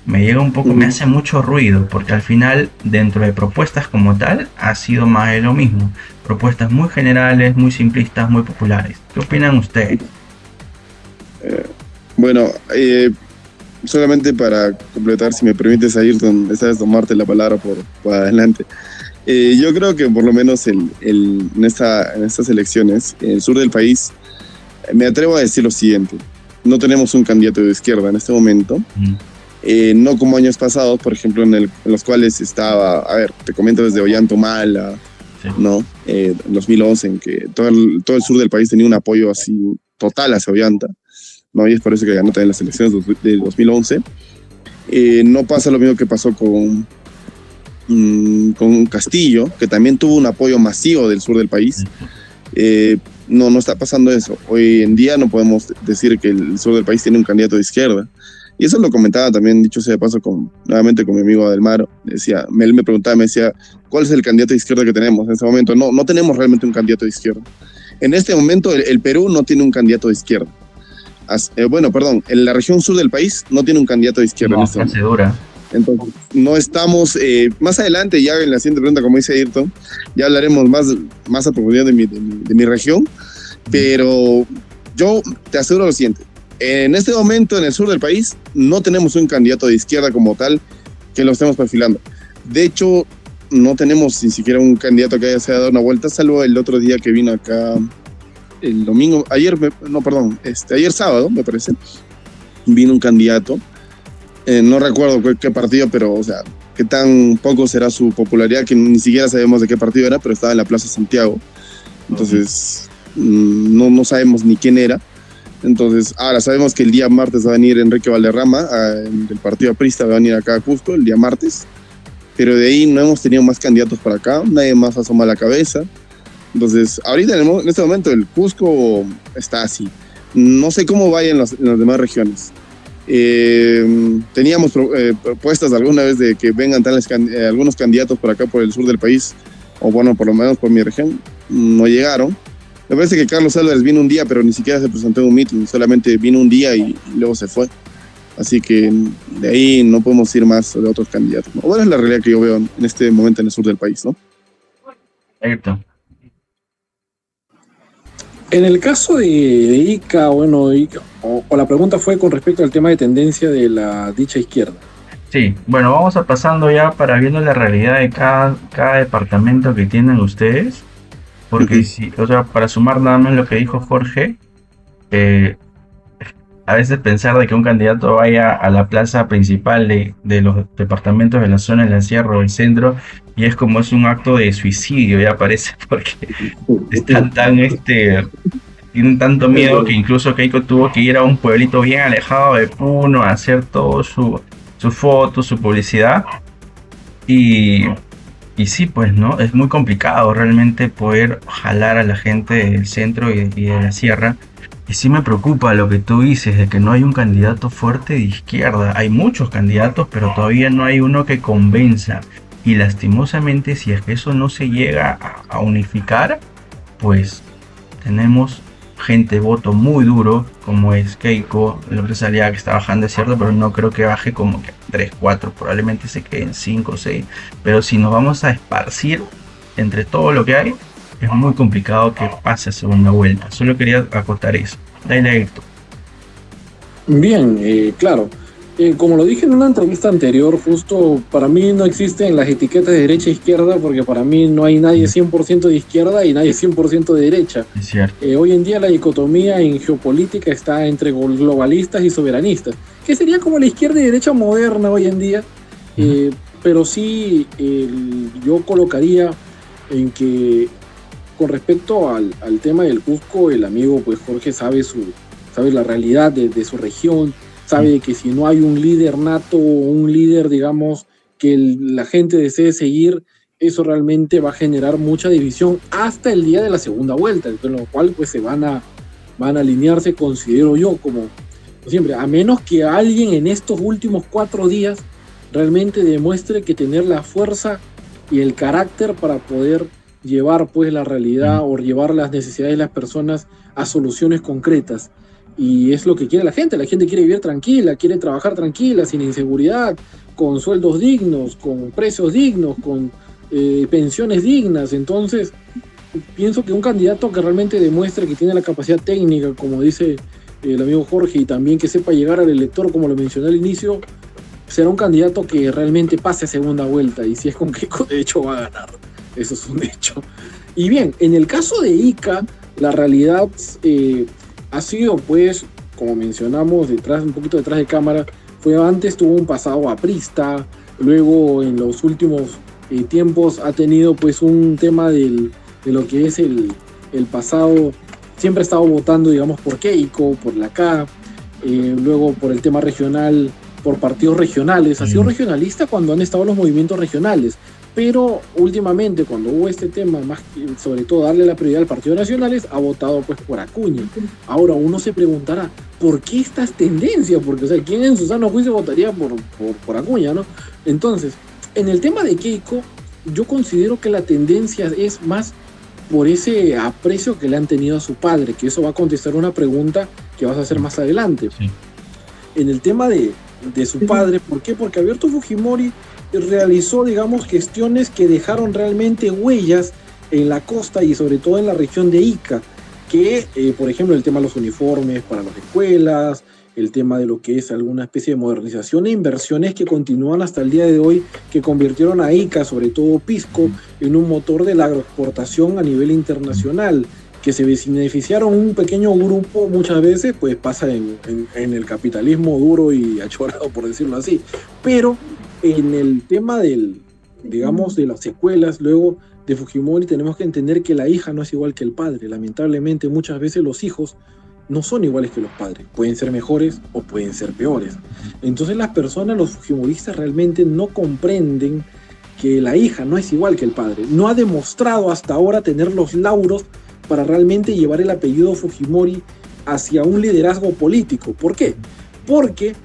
me llega un poco, me hace mucho ruido, porque al final, dentro de propuestas como tal, ha sido más de lo mismo. Propuestas muy generales, muy simplistas, muy populares. ¿Qué opinan ustedes? Bueno, solamente para completar, si me permites, Ayrton, esta vez tomarte la palabra por adelante. Yo creo que por lo menos en estas elecciones, en el sur del país, me atrevo a decir lo siguiente. No tenemos un candidato de izquierda en este momento. No como años pasados, por ejemplo, en los cuales estaba, a ver, te comento desde Ollanta-Humala, Sí. ¿no? En 2011, en que todo el sur del país tenía un apoyo así total hacia Ollanta, ¿no? Y es por eso que ganó también las elecciones de 2011. No pasa lo mismo que pasó con Castillo, que también tuvo un apoyo masivo del sur del país. No está pasando eso. Hoy en día no podemos decir que el sur del país tiene un candidato de izquierda. Y eso lo comentaba también, dicho sea de paso, nuevamente con mi amigo Adelmaro. Él me preguntaba, me decía, ¿cuál es el candidato de izquierda que tenemos en este momento? No tenemos realmente un candidato de izquierda. En este momento el Perú no tiene un candidato de izquierda. En la región sur del país no tiene un candidato de izquierda. No, en este momento. dura. Entonces, no estamos, más adelante, ya en la siguiente pregunta, como dice Ayrton, ya hablaremos más a profundidad de mi región, pero yo te aseguro lo siguiente, en este momento en el sur del país no tenemos un candidato de izquierda como tal que lo estemos perfilando. De hecho, no tenemos ni siquiera un candidato que haya dado una vuelta, salvo el otro día que vino acá, el domingo, ayer sábado, me parece, vino un candidato. No recuerdo qué partido, pero, o sea, qué tan poco será su popularidad, que ni siquiera sabemos de qué partido era, pero estaba en la Plaza Santiago. Entonces, no sabemos ni quién era. Entonces, ahora sabemos que el día martes va a venir Enrique Valderrama, del partido aprista, va a venir acá a Cusco el día martes. Pero de ahí no hemos tenido más candidatos para acá, nadie más asoma la cabeza. Entonces, ahorita en este momento el Cusco está así. No sé cómo vaya en las demás regiones. Teníamos propuestas alguna vez de que vengan algunos candidatos por acá por el sur del país, o bueno, por lo menos por mi región, no llegaron. Me parece que Carlos Álvarez vino un día, pero ni siquiera se presentó en un meeting, solamente vino un día y luego se fue. Así que de ahí no podemos ir más sobre otros candidatos, ¿no? Bueno, es la realidad que yo veo en este momento en el sur del país, ¿no? Perfecto. En el caso de Ica, bueno, o la pregunta fue con respecto al tema de tendencia de la dicha izquierda. Sí, bueno, vamos a pasando ya para viendo la realidad de cada departamento que tienen ustedes. Porque para sumar nada más lo que dijo Jorge, a veces pensar de que un candidato vaya a la plaza principal de los departamentos de la zona de la Sierra o el centro, y es como es un acto de suicidio, ya parece, porque están tienen tanto miedo que incluso Keiko tuvo que ir a un pueblito bien alejado de Puno a hacer todo su foto, su publicidad. Y sí, pues, ¿no? Es muy complicado realmente poder jalar a la gente del centro y de la sierra. Y sí me preocupa lo que tú dices, de que no hay un candidato fuerte de izquierda. Hay muchos candidatos, pero todavía no hay uno que convenza. Y lastimosamente, si es que eso no se llega a unificar, pues tenemos gente de voto muy duro, como es Keiko, la empresaria que está bajando, es cierto, pero no creo que baje como que 3, 4, probablemente se queden 5, 6. Pero si nos vamos a esparcir entre todo lo que hay, es muy complicado que pase a segunda vuelta. Solo quería acotar eso. Dale, Héctor. Bien, claro. Como lo dije en una entrevista anterior, justo para mí no existen las etiquetas de derecha e izquierda, porque para mí no hay nadie 100% de izquierda y nadie 100% de derecha. Es cierto. Hoy en día la dicotomía en geopolítica está entre globalistas y soberanistas, que sería como la izquierda y derecha moderna hoy en día. Pero sí, yo colocaría en que con respecto al tema del Cusco, el amigo pues Jorge sabe la realidad de su región, sabe que si no hay un líder nato o un líder, digamos, que la gente desee seguir, eso realmente va a generar mucha división hasta el día de la segunda vuelta, con lo cual pues se van a alinearse, considero yo, como siempre, a menos que alguien en estos últimos 4 días realmente demuestre que tener la fuerza y el carácter para poder llevar pues la realidad o llevar las necesidades de las personas a soluciones concretas. y es lo que quiere la gente quiere vivir tranquila, quiere trabajar tranquila, sin inseguridad, con sueldos dignos, con precios dignos, con pensiones dignas. Entonces pienso que un candidato que realmente demuestre que tiene la capacidad técnica, como dice el amigo Jorge, y también que sepa llegar al elector, como lo mencioné al inicio, será un candidato que realmente pase a segunda vuelta, y si es con Keiko, de hecho va a ganar. Eso es un hecho. Y bien, en el caso de Ica, la realidad ha sido, pues, como mencionamos, un poquito detrás de cámara, antes tuvo un pasado aprista, luego en los últimos tiempos ha tenido pues un tema de lo que es el pasado, siempre ha estado votando, digamos, por Keiko, por la K, luego por el tema regional, por partidos regionales, ha sido regionalista cuando han estado los movimientos regionales, pero últimamente cuando hubo este tema, más sobre todo darle la prioridad al partido nacionales, ha votado pues por Acuña. Ahora uno se preguntará, ¿por qué estas tendencias? Porque, o sea, ¿quién en su sano juicio votaría por Acuña, no? Entonces, en el tema de Keiko, yo considero que la tendencia es más por ese aprecio que le han tenido a su padre, que eso va a contestar una pregunta que vas a hacer más adelante. Sí. En el tema de su padre, ¿por qué? Porque Alberto Fujimori realizó, digamos, gestiones que dejaron realmente huellas en la costa y sobre todo en la región de Ica, que, por ejemplo, el tema de los uniformes para las escuelas, el tema de lo que es alguna especie de modernización e inversiones que continúan hasta el día de hoy, que convirtieron a Ica, sobre todo Pisco, en un motor de la agroexportación a nivel internacional, que se beneficiaron un pequeño grupo muchas veces, pues pasa en el capitalismo duro y achorado, por decirlo así. Pero en el tema digamos, de las secuelas, luego de Fujimori, tenemos que entender que la hija no es igual que el padre. Lamentablemente, muchas veces los hijos no son iguales que los padres. Pueden ser mejores o pueden ser peores. Entonces las personas, los fujimoristas, realmente no comprenden que la hija no es igual que el padre. No ha demostrado hasta ahora tener los lauros para realmente llevar el apellido Fujimori hacia un liderazgo político. ¿Por qué? Porque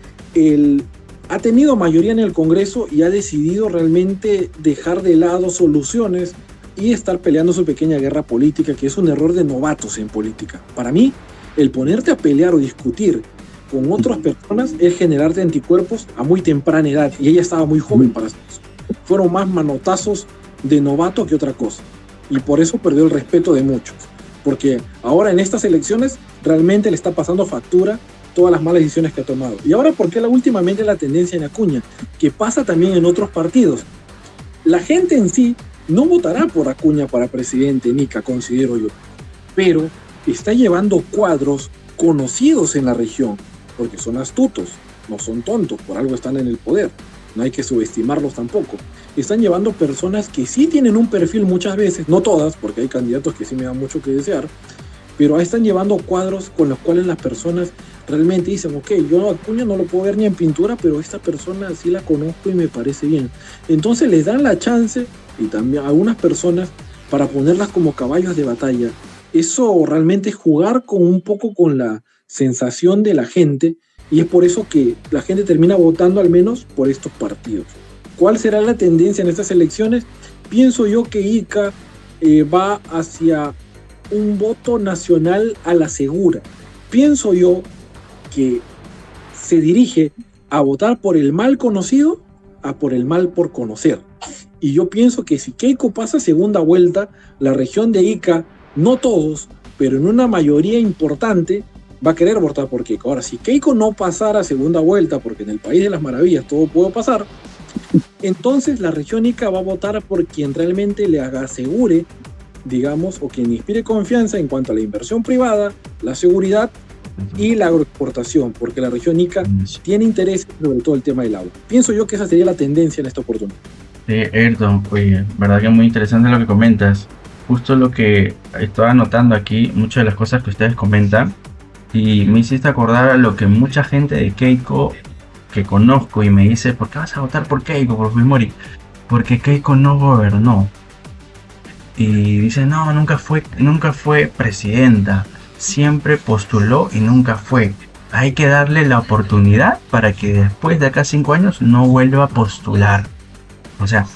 ha tenido mayoría en el Congreso y ha decidido realmente dejar de lado soluciones y estar peleando su pequeña guerra política, que es un error de novatos en política. Para mí, el ponerte a pelear o discutir con otras personas es generarte anticuerpos a muy temprana edad, y ella estaba muy joven para eso. Fueron más manotazos de novato que otra cosa, y por eso perdió el respeto de muchos, porque ahora en estas elecciones realmente le está pasando factura todas las malas decisiones que ha tomado. Y ahora, ¿por qué últimamente la tendencia en Acuña? Que pasa también en otros partidos. La gente en sí no votará por Acuña para presidente, Nica, considero yo, pero está llevando cuadros conocidos en la región, porque son astutos, no son tontos, por algo están en el poder, no hay que subestimarlos tampoco. Están llevando personas que sí tienen un perfil muchas veces, no todas, porque hay candidatos que sí me dan mucho que desear, pero ahí están llevando cuadros con los cuales las personas realmente dicen, ok, yo a Acuña no lo puedo ver ni en pintura, pero esta persona sí la conozco y me parece bien. Entonces les dan la chance, y también a algunas personas, para ponerlas como caballos de batalla. Eso realmente es jugar un poco con la sensación de la gente, y es por eso que la gente termina votando al menos por estos partidos. ¿Cuál será la tendencia en estas elecciones? Pienso yo que Ica va hacia un voto nacional a la segura. Pienso yo que se dirige a votar por el mal conocido a por el mal por conocer. Y yo pienso que si Keiko pasa segunda vuelta, la región de Ica, no todos, pero en una mayoría importante, va a querer votar por Keiko. Ahora, si Keiko no pasara segunda vuelta, porque en el país de las maravillas todo puede pasar, entonces la región Ica va a votar por quien realmente le asegure, digamos, o quien inspire confianza en cuanto a la inversión privada, la seguridad y la agroexportación, porque la región Ica tiene interés sobre todo el tema del agua. Pienso yo que esa sería la tendencia en esta oportunidad. Ayrton, oye, verdad que muy interesante lo que comentas. Justo lo que estaba anotando aquí, muchas de las cosas que ustedes comentan, y me hiciste acordar a lo que mucha gente de Keiko que conozco y me dice, ¿por qué vas a votar por Keiko, por Fujimori? Porque Keiko no gobernó. Y dice, no, nunca fue presidenta, siempre postuló y nunca fue. Hay que darle la oportunidad para que después de acá 5 años no vuelva a postular. O sea,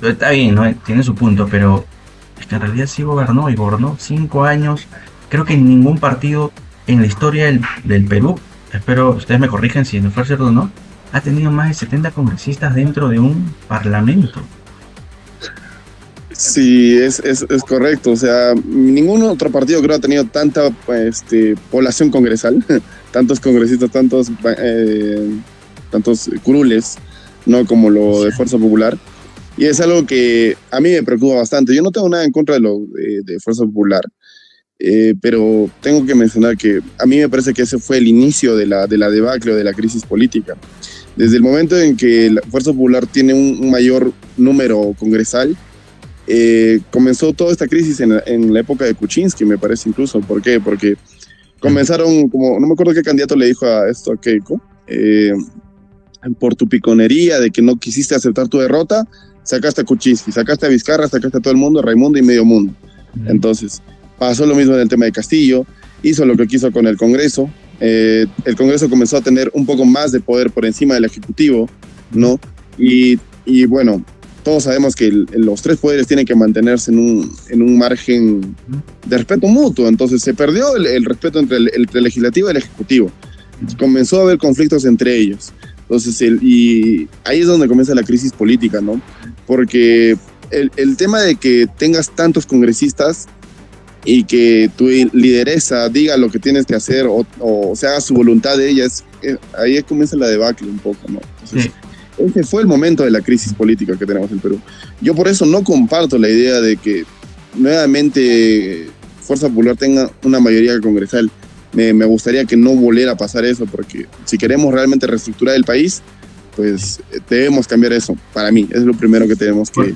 está bien, ¿no? Tiene su punto, pero es que en realidad sí gobernó, y gobernó 5 años. Creo que ningún partido en la historia del Perú, espero ustedes me corrijan si no fue cierto o no, ha tenido más de 70 congresistas dentro de un parlamento. Sí, es correcto. O sea, ningún otro partido creo ha tenido tanta población congresal, tantos congresistas, tantos curules, ¿no? Como lo de Fuerza Popular. Y es algo que a mí me preocupa bastante. Yo no tengo nada en contra de Fuerza Popular, pero tengo que mencionar que a mí me parece que ese fue el inicio de la debacle o de la crisis política. Desde el momento en que la Fuerza Popular tiene un mayor número congresal, comenzó toda esta crisis en la época de Kuczynski, me parece incluso. ¿Por qué? Porque comenzaron, como no me acuerdo qué candidato le dijo a Keiko, por tu piconería de que no quisiste aceptar tu derrota, sacaste a Kuczynski, sacaste a Vizcarra, sacaste a todo el mundo, a Raimundo y medio mundo. Entonces, pasó lo mismo en el tema de Castillo, hizo lo que quiso con el Congreso. El Congreso comenzó a tener un poco más de poder por encima del Ejecutivo, ¿no? Y bueno, todos sabemos que los tres poderes tienen que mantenerse en un margen de respeto mutuo. Entonces se perdió el respeto entre el legislativo y el ejecutivo. Comenzó a haber conflictos entre ellos. Entonces, y ahí es donde comienza la crisis política, ¿no? Porque el tema de que tengas tantos congresistas y que tu lideresa diga lo que tienes que hacer o se haga su voluntad de ellas, ahí comienza la debacle un poco, ¿no? Entonces, sí. Ese fue el momento de la crisis política que tenemos en Perú. Yo por eso no comparto la idea de que nuevamente Fuerza Popular tenga una mayoría congresal. Me gustaría que no volviera a pasar eso, porque si queremos realmente reestructurar el país, pues debemos cambiar eso. Para mí, es lo primero que tenemos que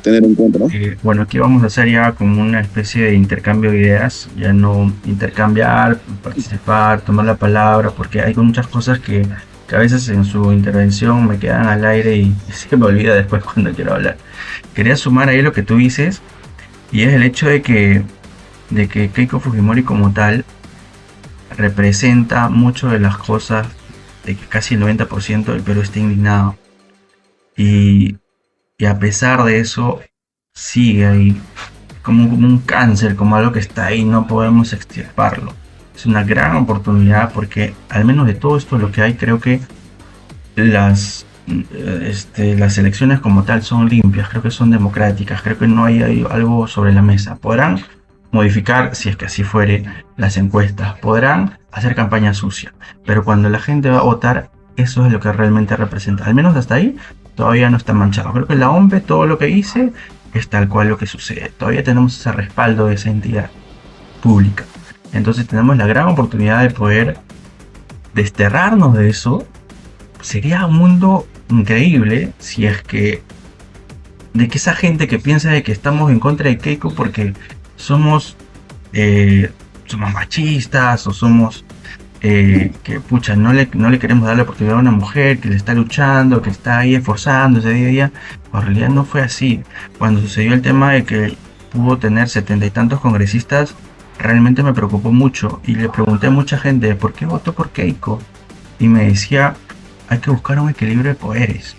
tener en cuenta, ¿no? Bueno, aquí vamos a hacer ya como una especie de intercambio de ideas, ya no intercambiar, participar, tomar la palabra, porque hay muchas cosas que a veces en su intervención me quedan al aire y se me olvida después cuando quiero hablar. Quería sumar ahí lo que tú dices, y es el hecho de que Keiko Fujimori como tal representa mucho de las cosas de que casi el 90% del Perú está indignado. Y a pesar de eso, sigue ahí como un cáncer, como algo que está ahí, no podemos extirparlo. Es una gran oportunidad porque al menos de todo esto lo que hay, creo que las elecciones como tal son limpias, creo que son democráticas, creo que no hay algo sobre la mesa. Podrán modificar, si es que así fuere, las encuestas, podrán hacer campaña sucia, pero cuando la gente va a votar, eso es lo que realmente representa. Al menos hasta ahí todavía no está manchado. Creo que en la OMPE todo lo que hice es tal cual lo que sucede. Todavía tenemos ese respaldo de esa entidad pública. Entonces tenemos la gran oportunidad de poder desterrarnos de eso. Sería un mundo increíble si es que de que esa gente que piensa de que estamos en contra de Keiko porque somos machistas o somos que pucha no le queremos dar la oportunidad a una mujer que le está luchando, que está ahí esforzándose día a día. En realidad no fue así. Cuando sucedió el tema de que pudo tener 70 y tantos congresistas, realmente me preocupó mucho y le pregunté a mucha gente ¿por qué votó por Keiko? Y me decía, hay que buscar un equilibrio de poderes.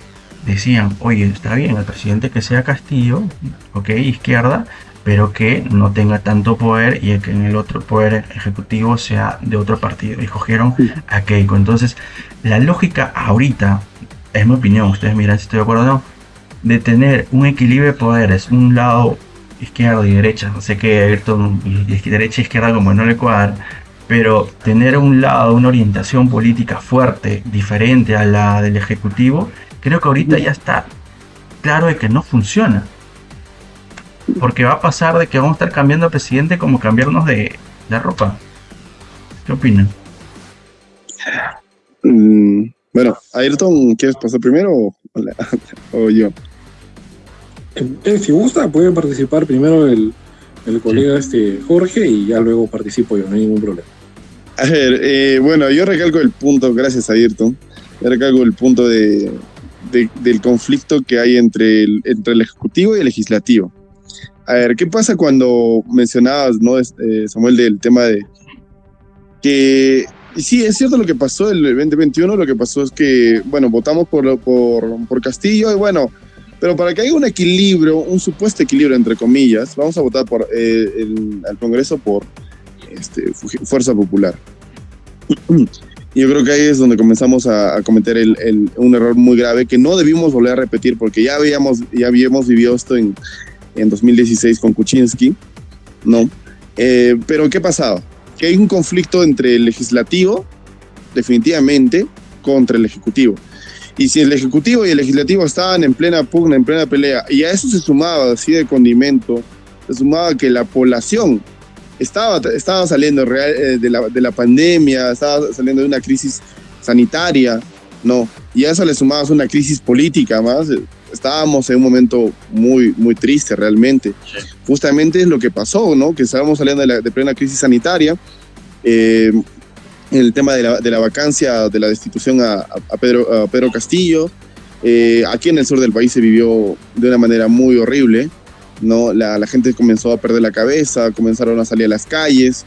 Decían, oye, está bien el presidente que sea Castillo, ok, izquierda, pero que no tenga tanto poder y que en el otro poder ejecutivo sea de otro partido. Y escogieron a Keiko. Entonces, la lógica ahorita, es mi opinión, ustedes miran si estoy de acuerdo o no, de tener un equilibrio de poderes, un lado izquierda y derecha, no sé qué, Ayrton, derecha e izquierda como no le cuadra, pero tener un lado, una orientación política fuerte, diferente a la del ejecutivo, creo que ahorita ya está claro de que no funciona. Porque va a pasar de que vamos a estar cambiando de presidente como cambiarnos de ropa. ¿Qué opinan? Bueno, Ayrton, ¿quieres pasar primero o yo? Si gusta, puede participar primero el colega Jorge y ya luego participo yo, no hay ningún problema. A ver, bueno, yo recalco el punto, gracias a Ayrton, yo recalco el punto del conflicto que hay entre el Ejecutivo y el Legislativo. A ver, ¿qué pasa cuando mencionabas, ¿no, Samuel, del tema de que sí, es cierto lo que pasó el 2021, lo que pasó es que, bueno, votamos por Castillo y bueno, pero para que haya un equilibrio, un supuesto equilibrio entre comillas, vamos a votar al Congreso por Fuerza Popular. Y yo creo que ahí es donde comenzamos a cometer un error muy grave que no debimos volver a repetir, porque ya habíamos vivido esto en 2016 con Kuczynski, ¿no? Pero ¿qué pasaba? Que hay un conflicto entre el legislativo, definitivamente, contra el ejecutivo. Y si el ejecutivo y el legislativo estaban en plena pugna, en plena pelea, y a eso se sumaba, así de condimento, se sumaba que la población estaba saliendo de la pandemia, estaba saliendo de una crisis sanitaria, ¿no? Y a eso le sumabas una crisis política más. Estábamos en un momento muy, muy triste realmente. Sí. Justamente es lo que pasó, ¿no? Que estábamos saliendo de plena crisis sanitaria. El tema de la vacancia, de la destitución a Pedro Castillo. Aquí en el sur del país se vivió de una manera muy horrible, ¿no? La gente comenzó a perder la cabeza, comenzaron a salir a las calles,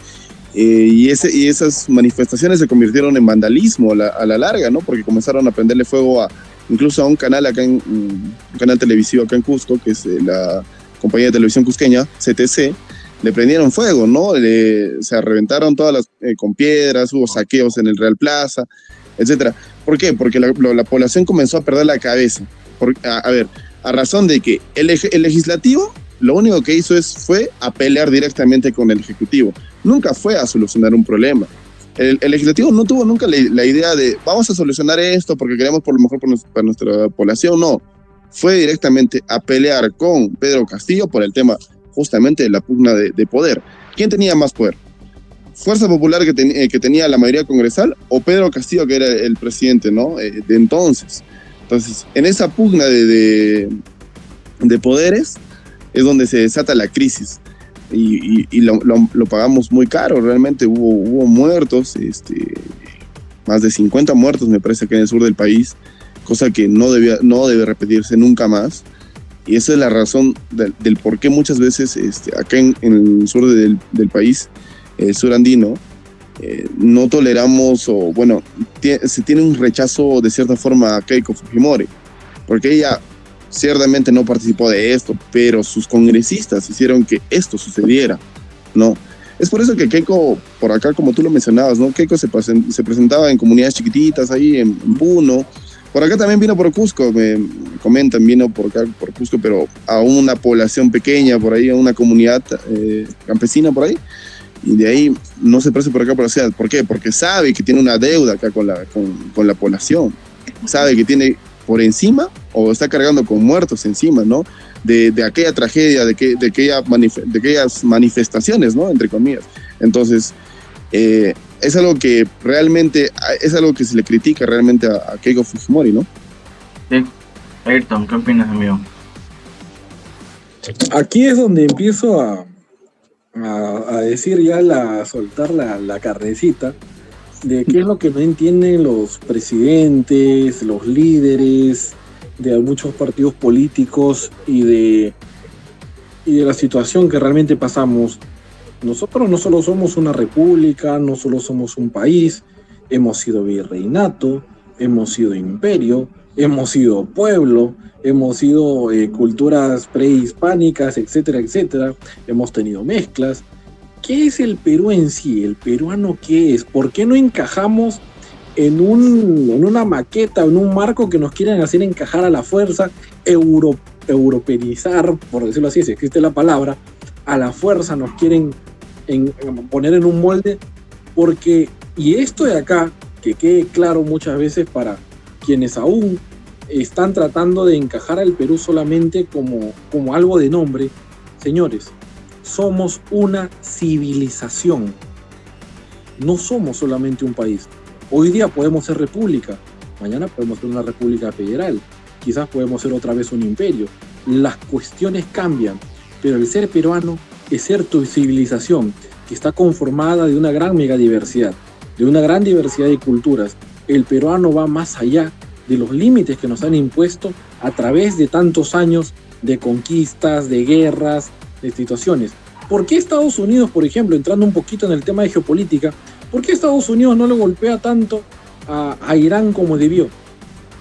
y esas manifestaciones se convirtieron en vandalismo a la larga, ¿no? Porque comenzaron a prenderle fuego incluso a un canal un canal televisivo acá en Cusco, que es la compañía de televisión cusqueña, CTC. Le prendieron fuego, ¿no? Se reventaron todas con piedras, hubo saqueos en el Real Plaza, etcétera. ¿Por qué? Porque la población comenzó a perder la cabeza. A razón de que el legislativo lo único que hizo fue a pelear directamente con el ejecutivo. Nunca fue a solucionar un problema. El legislativo no tuvo nunca la idea de vamos a solucionar esto porque queremos por lo mejor para nuestra población. No, fue directamente a pelear con Pedro Castillo por el tema justamente de la pugna de poder. ¿Quién tenía más poder? ¿Fuerza Popular que tenía la mayoría congresal o Pedro Castillo, que era el presidente, ¿no? De entonces. Entonces, en esa pugna de poderes es donde se desata la crisis y lo pagamos muy caro. Realmente hubo muertos, más de 50 muertos me parece que en el sur del país, cosa que no debe repetirse nunca más. Y esa es la razón del por qué muchas veces acá en el sur del país, el sur andino, no toleramos se tiene un rechazo de cierta forma a Keiko Fujimori, porque ella ciertamente no participó de esto, pero sus congresistas hicieron que esto sucediera, ¿no? Es por eso que Keiko, por acá, como tú lo mencionabas, ¿no? Keiko se presentaba en comunidades chiquititas ahí en Puno. Por acá también vino por Cusco, me comentan, vino por acá por Cusco, pero a una población pequeña por ahí, a una comunidad campesina por ahí, y de ahí no se presenta por acá por la ciudad. ¿Por qué? Porque sabe que tiene una deuda acá con la población, sabe que tiene por encima o está cargando con muertos encima, ¿no? De aquella tragedia, de aquellas manifestaciones, ¿no? Entre comillas. Entonces, es algo que realmente, es algo que se le critica realmente a Keiko Fujimori, ¿no? Sí. Ayrton, ¿qué opinas, amigo? Aquí es donde empiezo a decir ya, soltar la carnecita de qué es lo que no entienden los presidentes, los líderes de muchos partidos políticos y de la situación que realmente pasamos. Nosotros no solo somos una república, no solo somos un país, hemos sido virreinato, hemos sido imperio, hemos sido pueblo, hemos sido culturas prehispánicas, etcétera, etcétera, hemos tenido mezclas. ¿Qué es el Perú en sí? ¿El peruano qué es? ¿Por qué no encajamos en una maqueta, en un marco que nos quieren hacer encajar a la fuerza, europeizar, por decirlo así, si existe la palabra, a la fuerza nos quieren poner en un molde? Porque, y esto de acá, que quede claro muchas veces para quienes aún están tratando de encajar al Perú solamente como algo de nombre, señores, somos una civilización, no somos solamente un país. Hoy día podemos ser república, mañana podemos ser una república federal, quizás podemos ser otra vez un imperio. Las cuestiones cambian, pero el ser peruano es ser tu civilización, que está conformada de una gran megadiversidad, de una gran diversidad de culturas. El peruano va más allá de los límites que nos han impuesto a través de tantos años de conquistas, de guerras, de situaciones. ¿Por qué Estados Unidos, por ejemplo, entrando un poquito en el tema de geopolítica, por qué Estados Unidos no le golpea tanto a Irán como debió?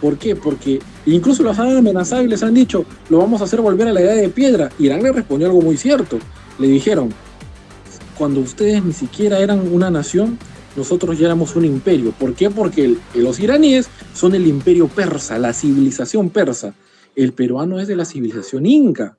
¿Por qué? Porque incluso los han amenazado y les han dicho, lo vamos a hacer volver a la edad de piedra. Irán le respondió algo muy cierto. Le dijeron, cuando ustedes ni siquiera eran una nación, nosotros ya éramos un imperio. ¿Por qué? Porque los iraníes son el imperio persa, la civilización persa. El peruano es de la civilización inca,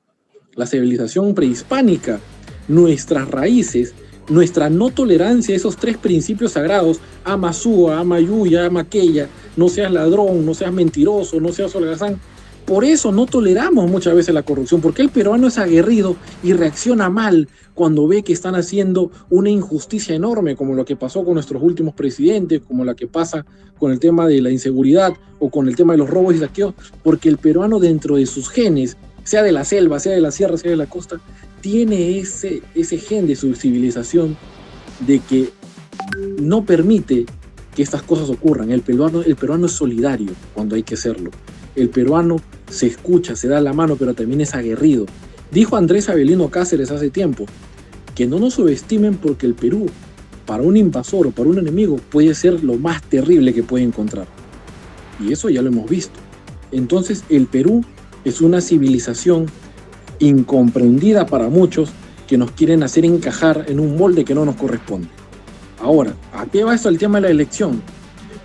la civilización prehispánica. Nuestras raíces, nuestra no tolerancia a esos 3 principios sagrados, ama Sua, ama Yuya, ama aquella, no seas ladrón, no seas mentiroso, no seas holgazán. Por eso no toleramos muchas veces la corrupción, porque el peruano es aguerrido y reacciona mal cuando ve que están haciendo una injusticia enorme, como lo que pasó con nuestros últimos presidentes, como la que pasa con el tema de la inseguridad o con el tema de los robos y saqueos, porque el peruano dentro de sus genes, sea de la selva, sea de la sierra, sea de la costa, tiene ese gen de su civilización de que no permite que estas cosas ocurran. El peruano es solidario cuando hay que serlo. El peruano se escucha, se da la mano, pero también es aguerrido. Dijo Andrés Avelino Cáceres hace tiempo que no nos subestimen, porque el Perú, para un invasor o para un enemigo, puede ser lo más terrible que puede encontrar. Y eso ya lo hemos visto. Entonces, el Perú es una civilización incomprendida para muchos, que nos quieren hacer encajar en un molde que no nos corresponde. Ahora, ¿a qué va esto el tema de la elección?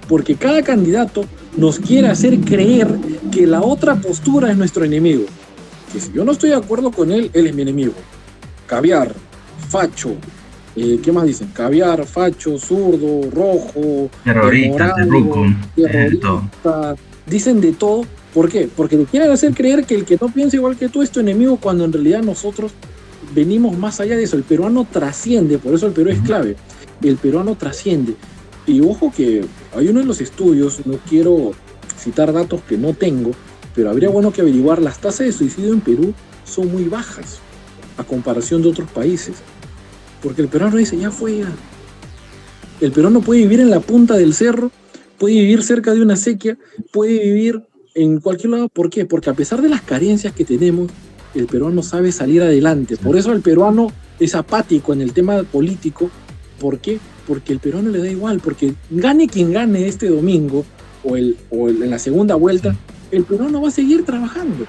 Porque cada candidato nos quiere hacer creer que la otra postura es nuestro enemigo. Que si yo no estoy de acuerdo con él, él es mi enemigo. Caviar, facho, ¿qué más dicen? Caviar, facho, zurdo, rojo, terrorista, terrorista, dicen de todo. ¿Por qué? Porque te quieren hacer creer que el que no piensa igual que tú es tu enemigo, cuando en realidad nosotros venimos más allá de eso. El peruano trasciende, por eso el Perú es clave. El peruano trasciende. Y ojo que hay uno de los estudios, no quiero citar datos que no tengo, pero habría bueno que averiguar, las tasas de suicidio en Perú son muy bajas a comparación de otros países. Porque el peruano dice, ya fue ya. El peruano puede vivir en la punta del cerro, puede vivir cerca de una sequía, puede vivir en cualquier lado. ¿Por qué? Porque a pesar de las carencias que tenemos, el peruano sabe salir adelante. Por eso el peruano es apático en el tema político. ¿Por qué? Porque el peruano le da igual, porque gane quien gane este domingo o en la segunda vuelta, el peruano va a seguir trabajando,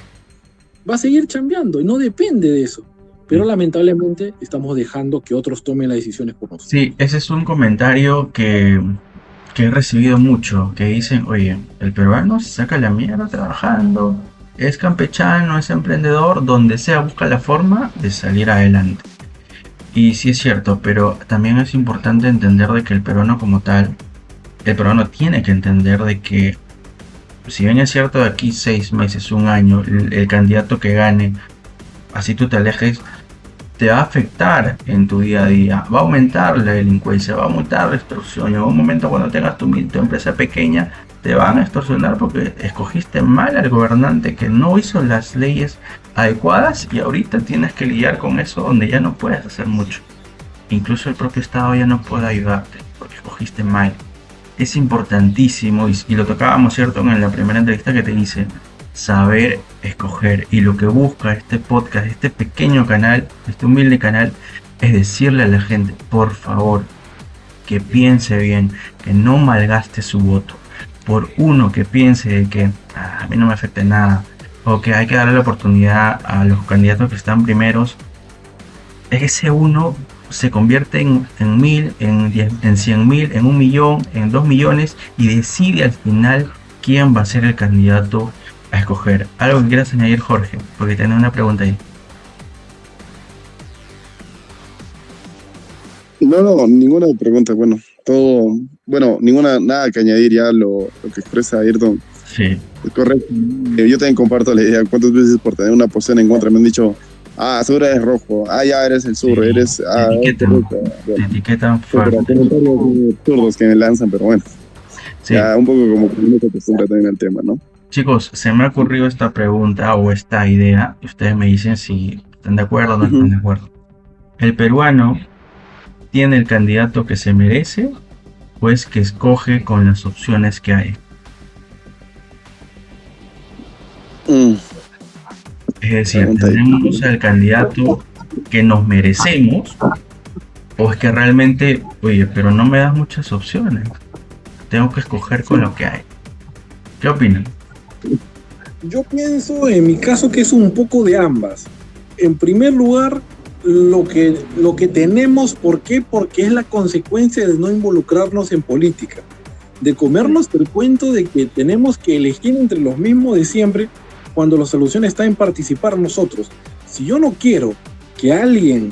va a seguir chambeando y no depende de eso. Pero lamentablemente estamos dejando que otros tomen las decisiones por nosotros. Sí, ese es un comentario que he recibido mucho, que dicen, oye, el peruano se saca la mierda trabajando, es campechano, es emprendedor, donde sea busca la forma de salir adelante. Y sí es cierto, pero también es importante entender de que el peruano como tal, el peruano tiene que entender de que, si bien es cierto, de aquí 6 meses, un año, el candidato que gane, así tú te alejes, te va a afectar en tu día a día, va a aumentar la delincuencia, va a aumentar la extorsión. En un momento, cuando tengas tu empresa pequeña, te van a extorsionar porque escogiste mal al gobernante que no hizo las leyes adecuadas, y ahorita tienes que lidiar con eso donde ya no puedes hacer mucho. Incluso el propio Estado ya no puede ayudarte porque escogiste mal. Es importantísimo, y lo tocábamos, ¿cierto?, en la primera entrevista que te hice, saber escoger. Y lo que busca este podcast, este pequeño canal, este humilde canal, es decirle a la gente, por favor, que piense bien, que no malgaste su voto por uno que piense de que a mí no me afecta nada, o que hay que darle la oportunidad a los candidatos que están primeros. Ese uno se convierte en 1000, en 100.000, en 1 millón, en 2 millones, y decide al final quién va a ser el candidato a escoger. ¿Algo que quieras añadir, Jorge? Porque tengo una pregunta ahí. No, ninguna pregunta. Nada que añadir, ya lo que expresa Ayrton. Sí. Es correcto. Yo también comparto la idea. ¿Cuántas veces por tener una posición en contra me han dicho, seguro eres rojo, ya eres el sur, sí, eres... te etiquetan fuerte. Comentarios absurdos que me lanzan, pero bueno. Sí. Ya un poco como que uno se acostumbra también al tema, ¿no? Chicos, se me ha ocurrido esta pregunta o esta idea, y ustedes me dicen si están de acuerdo o no están de acuerdo. ¿El peruano tiene el candidato que se merece, o es que escoge con las opciones que hay? Es decir, ¿tenemos el candidato que nos merecemos, o es que realmente, oye, pero no me das muchas opciones, tengo que escoger con lo que hay? ¿Qué opinan? Yo pienso, en mi caso, que es un poco de ambas. En primer lugar, lo que tenemos. ¿Por qué? Porque es la consecuencia de no involucrarnos en política, de comernos el cuento de que tenemos que elegir entre los mismos de siempre, cuando la solución está en participar nosotros. Si yo no quiero que alguien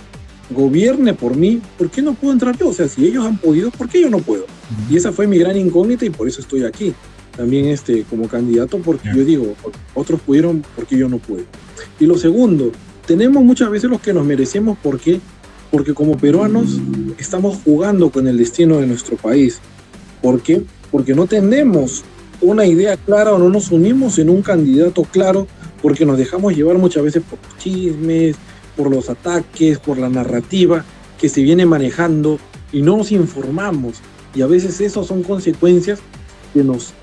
gobierne por mí, ¿por qué no puedo entrar yo? O sea, si ellos han podido, ¿por qué yo no puedo? Y esa fue mi gran incógnita, y por eso estoy aquí también como candidato, porque yo digo, otros pudieron, ¿por qué yo no puedo? Y lo segundo, tenemos muchas veces los que nos merecemos. ¿Por qué? Porque como peruanos estamos jugando con el destino de nuestro país. ¿Por qué? Porque no tenemos una idea clara, o no nos unimos en un candidato claro, porque nos dejamos llevar muchas veces por chismes, por los ataques, por la narrativa que se viene manejando, y no nos informamos. Y a veces esas son consecuencias que nos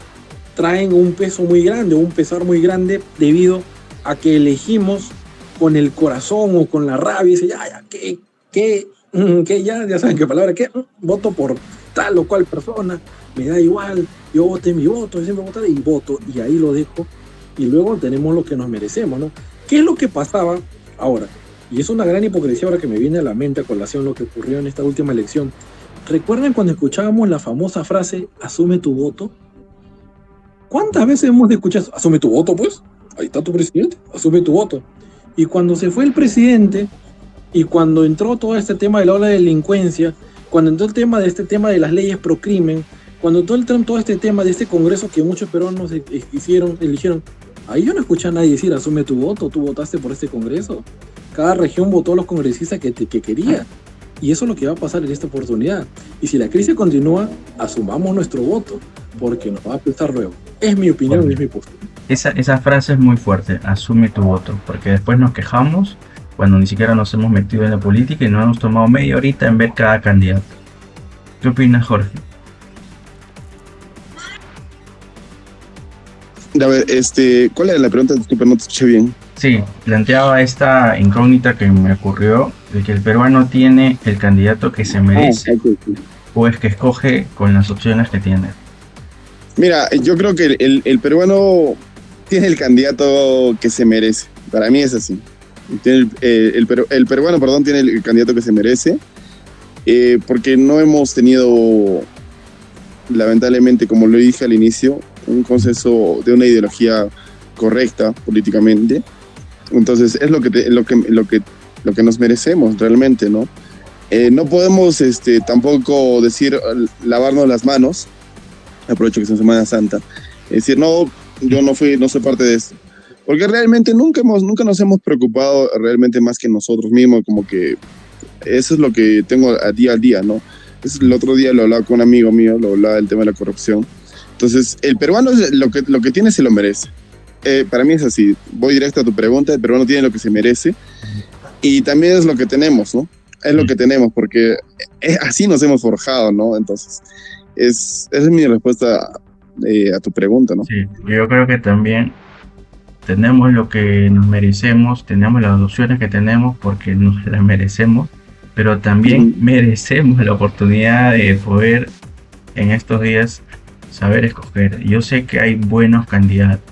traen un peso muy grande, un pesar muy grande, debido a que elegimos con el corazón o con la rabia, y dice, ya saben qué palabra, voto por tal o cual persona, me da igual, yo voté mi voto, yo siempre votaré y voto, y ahí lo dejo, y luego tenemos lo que nos merecemos, ¿no? ¿Qué es lo que pasaba ahora? Y es una gran hipocresía ahora que me viene a la mente a colación lo que ocurrió en esta última elección. ¿Recuerdan cuando escuchábamos la famosa frase, asume tu voto? ¿Cuántas veces hemos escuchado, asume tu voto, pues? Ahí está tu presidente, asume tu voto. Y cuando se fue el presidente, y cuando entró todo este tema de la ola de delincuencia, cuando entró el tema de las leyes pro crimen, cuando entró todo este tema de este congreso que muchos peruanos eligieron, ahí yo no escuché a nadie decir, asume tu voto, tú votaste por este congreso. Cada región votó a los congresistas que quería. Y eso es lo que va a pasar en esta oportunidad. Y si la crisis continúa, asumamos nuestro voto, porque nos va a pesar luego. Es mi opinión, es mi postura. Esa frase es muy fuerte, asume tu voto, porque después nos quejamos cuando ni siquiera nos hemos metido en la política y no hemos tomado media horita en ver cada candidato. ¿Qué opinas, Jorge? A ver, ¿cuál era la pregunta? Disculpa, no te escuché bien. Sí, planteaba esta incógnita que me ocurrió, de que el peruano tiene el candidato que se merece, Okay. o es que escoge con las opciones que tiene. Mira, yo creo que el peruano tiene el candidato que se merece. Para mí es así. El peruano, perdón, tiene el candidato que se merece, porque no hemos tenido, lamentablemente, como lo dije al inicio, un consenso de una ideología correcta políticamente. Entonces es lo que nos merecemos realmente, ¿no? No podemos tampoco decir lavarnos las manos. Aprovecho que es Semana Santa, decir, no, yo no soy parte de esto, porque realmente nunca nos hemos preocupado realmente más que nosotros mismos, como que eso es lo que tengo día a día, ¿no? El otro día lo hablaba con un amigo mío, lo hablaba del tema de la corrupción. Entonces el peruano lo que tiene se lo merece. Para mí es así, voy directo a tu pregunta, el peruano tiene lo que se merece, y también es lo que tenemos, ¿no? Es lo que tenemos, porque así nos hemos forjado, ¿no? Entonces esa es mi respuesta a tu pregunta, ¿no? Sí, yo creo que también tenemos lo que nos merecemos, tenemos las opciones que tenemos porque nos las merecemos, pero también merecemos la oportunidad de poder en estos días saber escoger. Yo sé que hay buenos candidatos,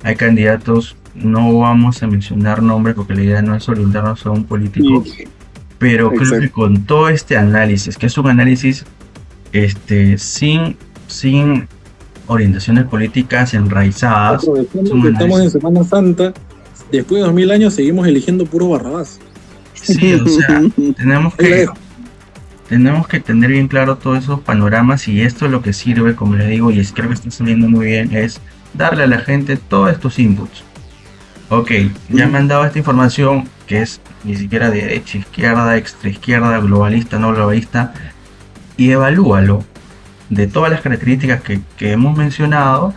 hay candidatos, no vamos a mencionar nombres porque la idea no es orientarnos a un político, pero creo que con todo este análisis, que es un análisis sin orientaciones políticas enraizadas. Aprovechando que estamos en Semana Santa, después de 2000 años seguimos eligiendo puro Barrabás. Sí, o sea, tenemos que tener bien claro todos esos panoramas, y esto es lo que sirve, como les digo, y creo que está saliendo muy bien, es darle a la gente todos estos inputs. Ok, ya me han dado esta información que es ni siquiera de derecha, izquierda, extra izquierda, globalista, no globalista, y evalúalo de todas las características que hemos mencionado.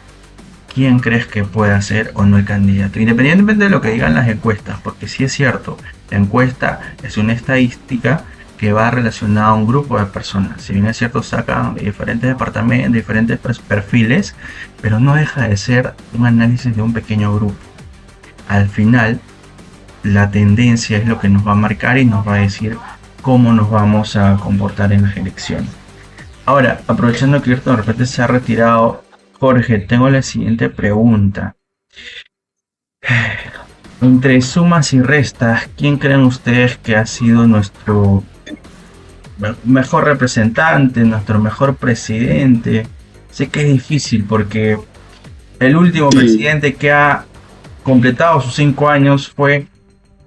¿Quién crees que pueda ser o no el candidato? Independientemente de lo que digan las encuestas, porque sí es cierto, la encuesta es una estadística que va relacionada a un grupo de personas. Si bien es cierto, sacan de diferentes departamentos, diferentes perfiles, pero no deja de ser un análisis de un pequeño grupo. Al final, la tendencia es lo que nos va a marcar y nos va a decir cómo nos vamos a comportar en las elecciones. Ahora, aprovechando que de repente se ha retirado Jorge, tengo la siguiente pregunta. Entre sumas y restas, ¿quién creen ustedes que ha sido nuestro mejor representante, nuestro mejor presidente? Sé que es difícil porque el último presidente que ha completado sus 5 años fue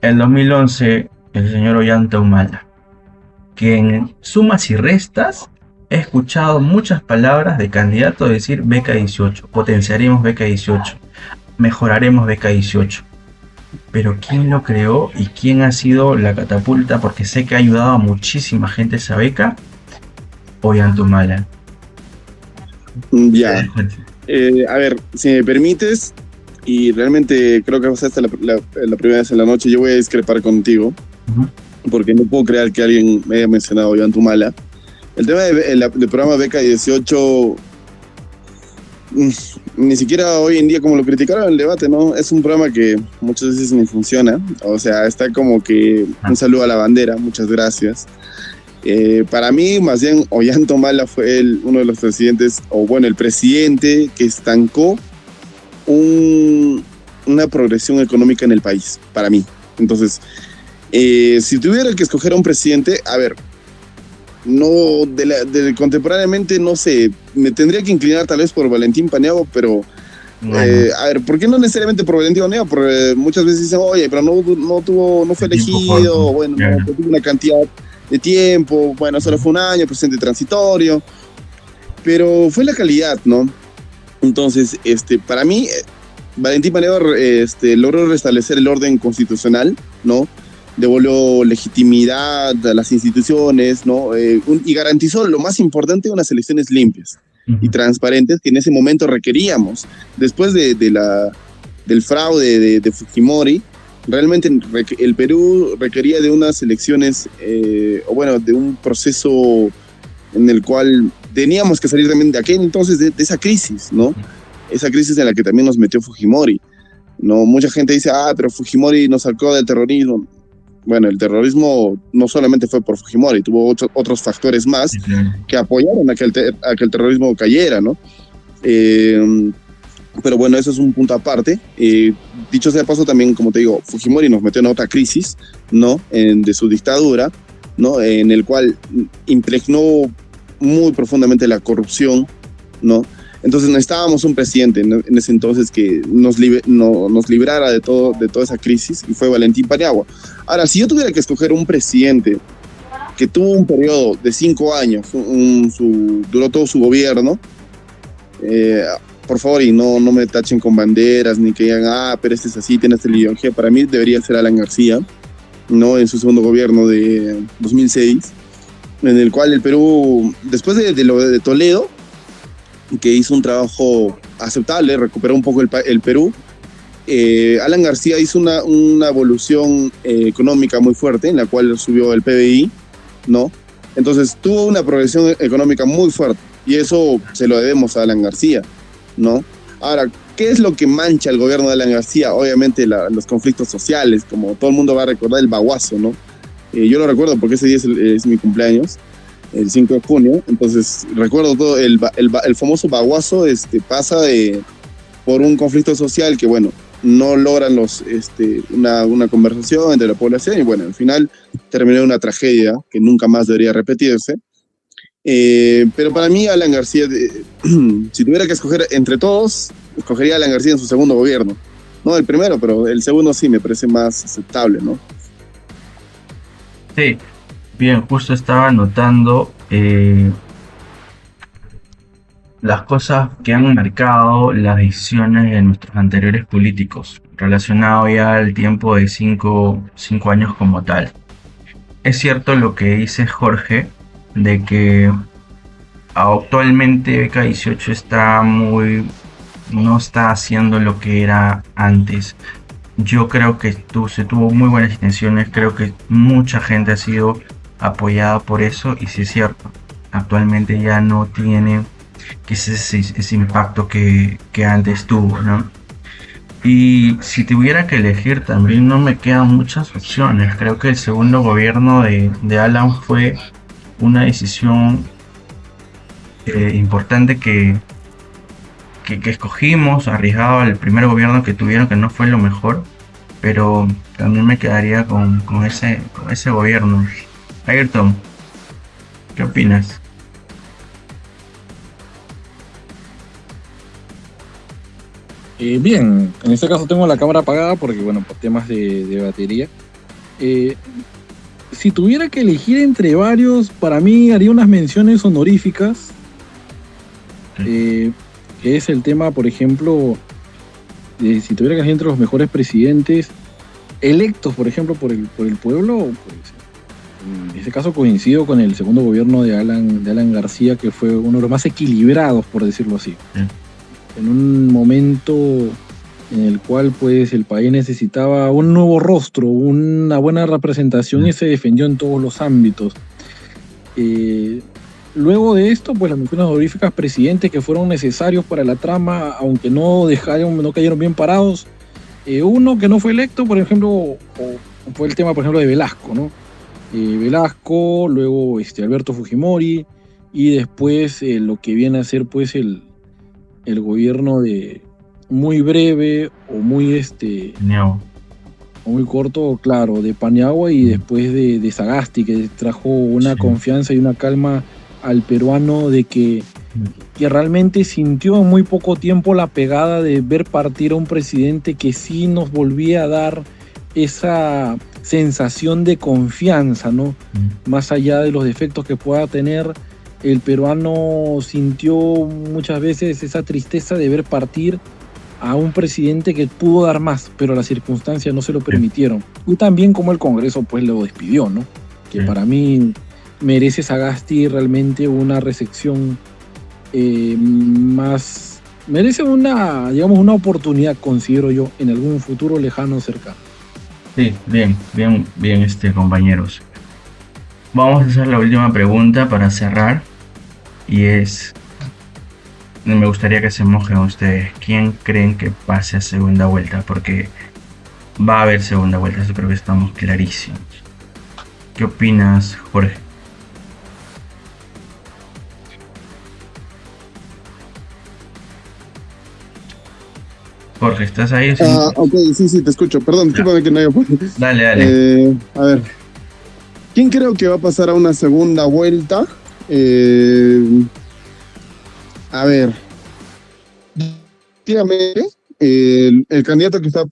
en 2011 el señor Ollanta Humala, que en sumas y restas he escuchado muchas palabras de candidato decir beca 18, potenciaremos beca 18, mejoraremos beca 18. Pero ¿quién lo creó y quién ha sido la catapulta? Porque sé que ha ayudado a muchísima gente esa beca. Ollanta Humala. Ya. A ver, si me permites, y realmente creo que va a ser esta la primera vez en la noche, yo voy a discrepar contigo, porque no puedo creer que alguien me haya mencionado Ollanta Humala. El tema del programa Beca 18, ni siquiera hoy en día, como lo criticaron en el debate, ¿no? Es un programa que muchas veces ni funciona. O sea, está como que un saludo a la bandera, muchas gracias. Para mí, más bien, Ollanta Humala fue uno de los presidentes, o bueno, el presidente que estancó una progresión económica en el país, para mí. Entonces, si tuviera que escoger a un presidente, a ver, no contemporáneamente, no sé, me tendría que inclinar tal vez por Valentín Paniagua, pero a ver, ¿por qué no necesariamente por Valentín Paniagua? Porque muchas veces dicen, oye, pero no fue elegido, bueno, no tuvo una cantidad de tiempo, bueno, solo fue un año, presidente transitorio, pero fue la calidad, ¿no? Entonces, para mí, Valentín Paniagua logró restablecer el orden constitucional, ¿no? Devolvió legitimidad a las instituciones, ¿no? Y garantizó lo más importante, unas elecciones limpias y transparentes que en ese momento requeríamos. Después del fraude de Fujimori, realmente el Perú requería de unas elecciones, o bueno, de un proceso en el cual teníamos que salir también de aquel entonces de esa crisis, ¿no? Esa crisis en la que también nos metió Fujimori, ¿no? Mucha gente dice, pero Fujimori nos sacó del terrorismo. Bueno, el terrorismo no solamente fue por Fujimori, tuvo otros factores más que apoyaron a que el terrorismo cayera, ¿no? Pero bueno, eso es un punto aparte. Dicho sea de paso, también, como te digo, Fujimori nos metió en otra crisis, ¿no? De su dictadura, ¿no? En el cual impregnó muy profundamente la corrupción, ¿no? Entonces necesitábamos un presidente en ese entonces que nos librara de toda esa crisis, y fue Valentín Paniagua. Ahora, si yo tuviera que escoger un presidente que tuvo un periodo de 5 años, duró todo su gobierno, por favor, y no me tachen con banderas, ni que digan, pero este es así, tiene esta ideología, para mí debería ser Alan García, ¿no? En su segundo gobierno de 2006, en el cual el Perú, después de lo de Toledo, que hizo un trabajo aceptable, recuperó un poco el Perú. Alan García hizo una evolución económica muy fuerte, en la cual subió el PBI, ¿no? Entonces tuvo una progresión económica muy fuerte, y eso se lo debemos a Alan García, ¿no? Ahora, ¿qué es lo que mancha el gobierno de Alan García? Obviamente los conflictos sociales, como todo el mundo va a recordar el baguazo, ¿no? Yo lo recuerdo porque ese día es mi cumpleaños, el 5 de junio, entonces recuerdo todo, el famoso baguazo pasa por un conflicto social que, bueno, no logran una conversación entre la población, y bueno, al final terminó en una tragedia que nunca más debería repetirse. Pero para mí, Alan García, si tuviera que escoger entre todos, escogería a Alan García en su segundo gobierno. No el primero, pero el segundo sí me parece más aceptable, ¿no? Sí. Bien, justo estaba notando las cosas que han marcado las decisiones de nuestros anteriores políticos, relacionado ya al tiempo de 5 años como tal. Es cierto lo que dice Jorge, de que actualmente Beca 18 no está haciendo lo que era antes. Yo creo que se tuvo muy buenas intenciones, creo que mucha gente ha sido apoyada por eso, y sí es cierto, actualmente ya no tiene ese impacto que antes tuvo, ¿no? Y si tuviera que elegir, también no me quedan muchas opciones. Creo que el segundo gobierno de Alan fue una decisión importante que escogimos, arriesgado al primer gobierno que tuvieron, que no fue lo mejor. pero también me quedaría con ese gobierno. Ayrton, ¿qué opinas? Bien, en este caso tengo la cámara apagada porque, bueno, por temas de batería. Si tuviera que elegir entre varios, para mí haría unas menciones honoríficas. Que es el tema, por ejemplo, de si tuviera que elegir entre los mejores presidentes electos, por ejemplo, por el pueblo, pues, en este caso coincido con el segundo gobierno de Alan García, que fue uno de los más equilibrados, por decirlo así. En un momento en el cual pues el país necesitaba un nuevo rostro, una buena representación, y se defendió en todos los ámbitos. Luego de esto, pues las menciones honoríficas presidentes que fueron necesarios para la trama, aunque no cayeron bien parados. Uno que no fue electo, por ejemplo, fue el tema, por ejemplo, de Velasco, ¿no? Velasco, luego Alberto Fujimori, y después lo que viene a ser pues el gobierno de muy breve o muy o muy corto, claro, de Paniagua, y después de Sagasti, que trajo una confianza y una calma al peruano de que realmente sintió en muy poco tiempo la pegada de ver partir a un presidente que sí nos volvía a dar esa sensación de confianza, ¿no? Más allá de los defectos que pueda tener, el peruano sintió muchas veces esa tristeza de ver partir a un presidente que pudo dar más, pero las circunstancias no se lo permitieron. Y también como el Congreso pues lo despidió, ¿no? Que para mí merece Sagasti realmente una recepción más... Merece una oportunidad, considero yo, en algún futuro lejano o cercano. Sí, bien, compañeros. Vamos a hacer la última pregunta para cerrar, y me gustaría que se mojen ustedes. ¿Quién creen que pase a segunda vuelta? Porque va a haber segunda vuelta, eso creo que estamos clarísimos. ¿Qué opinas, Jorge? Jorge, ¿estás ahí? ¿Sí? Ok, sí, te escucho. Perdón, discúlpame que no haya... Dale. A ver, ¿quién creo que va a pasar a una segunda vuelta? A ver, efectivamente, el candidato que está,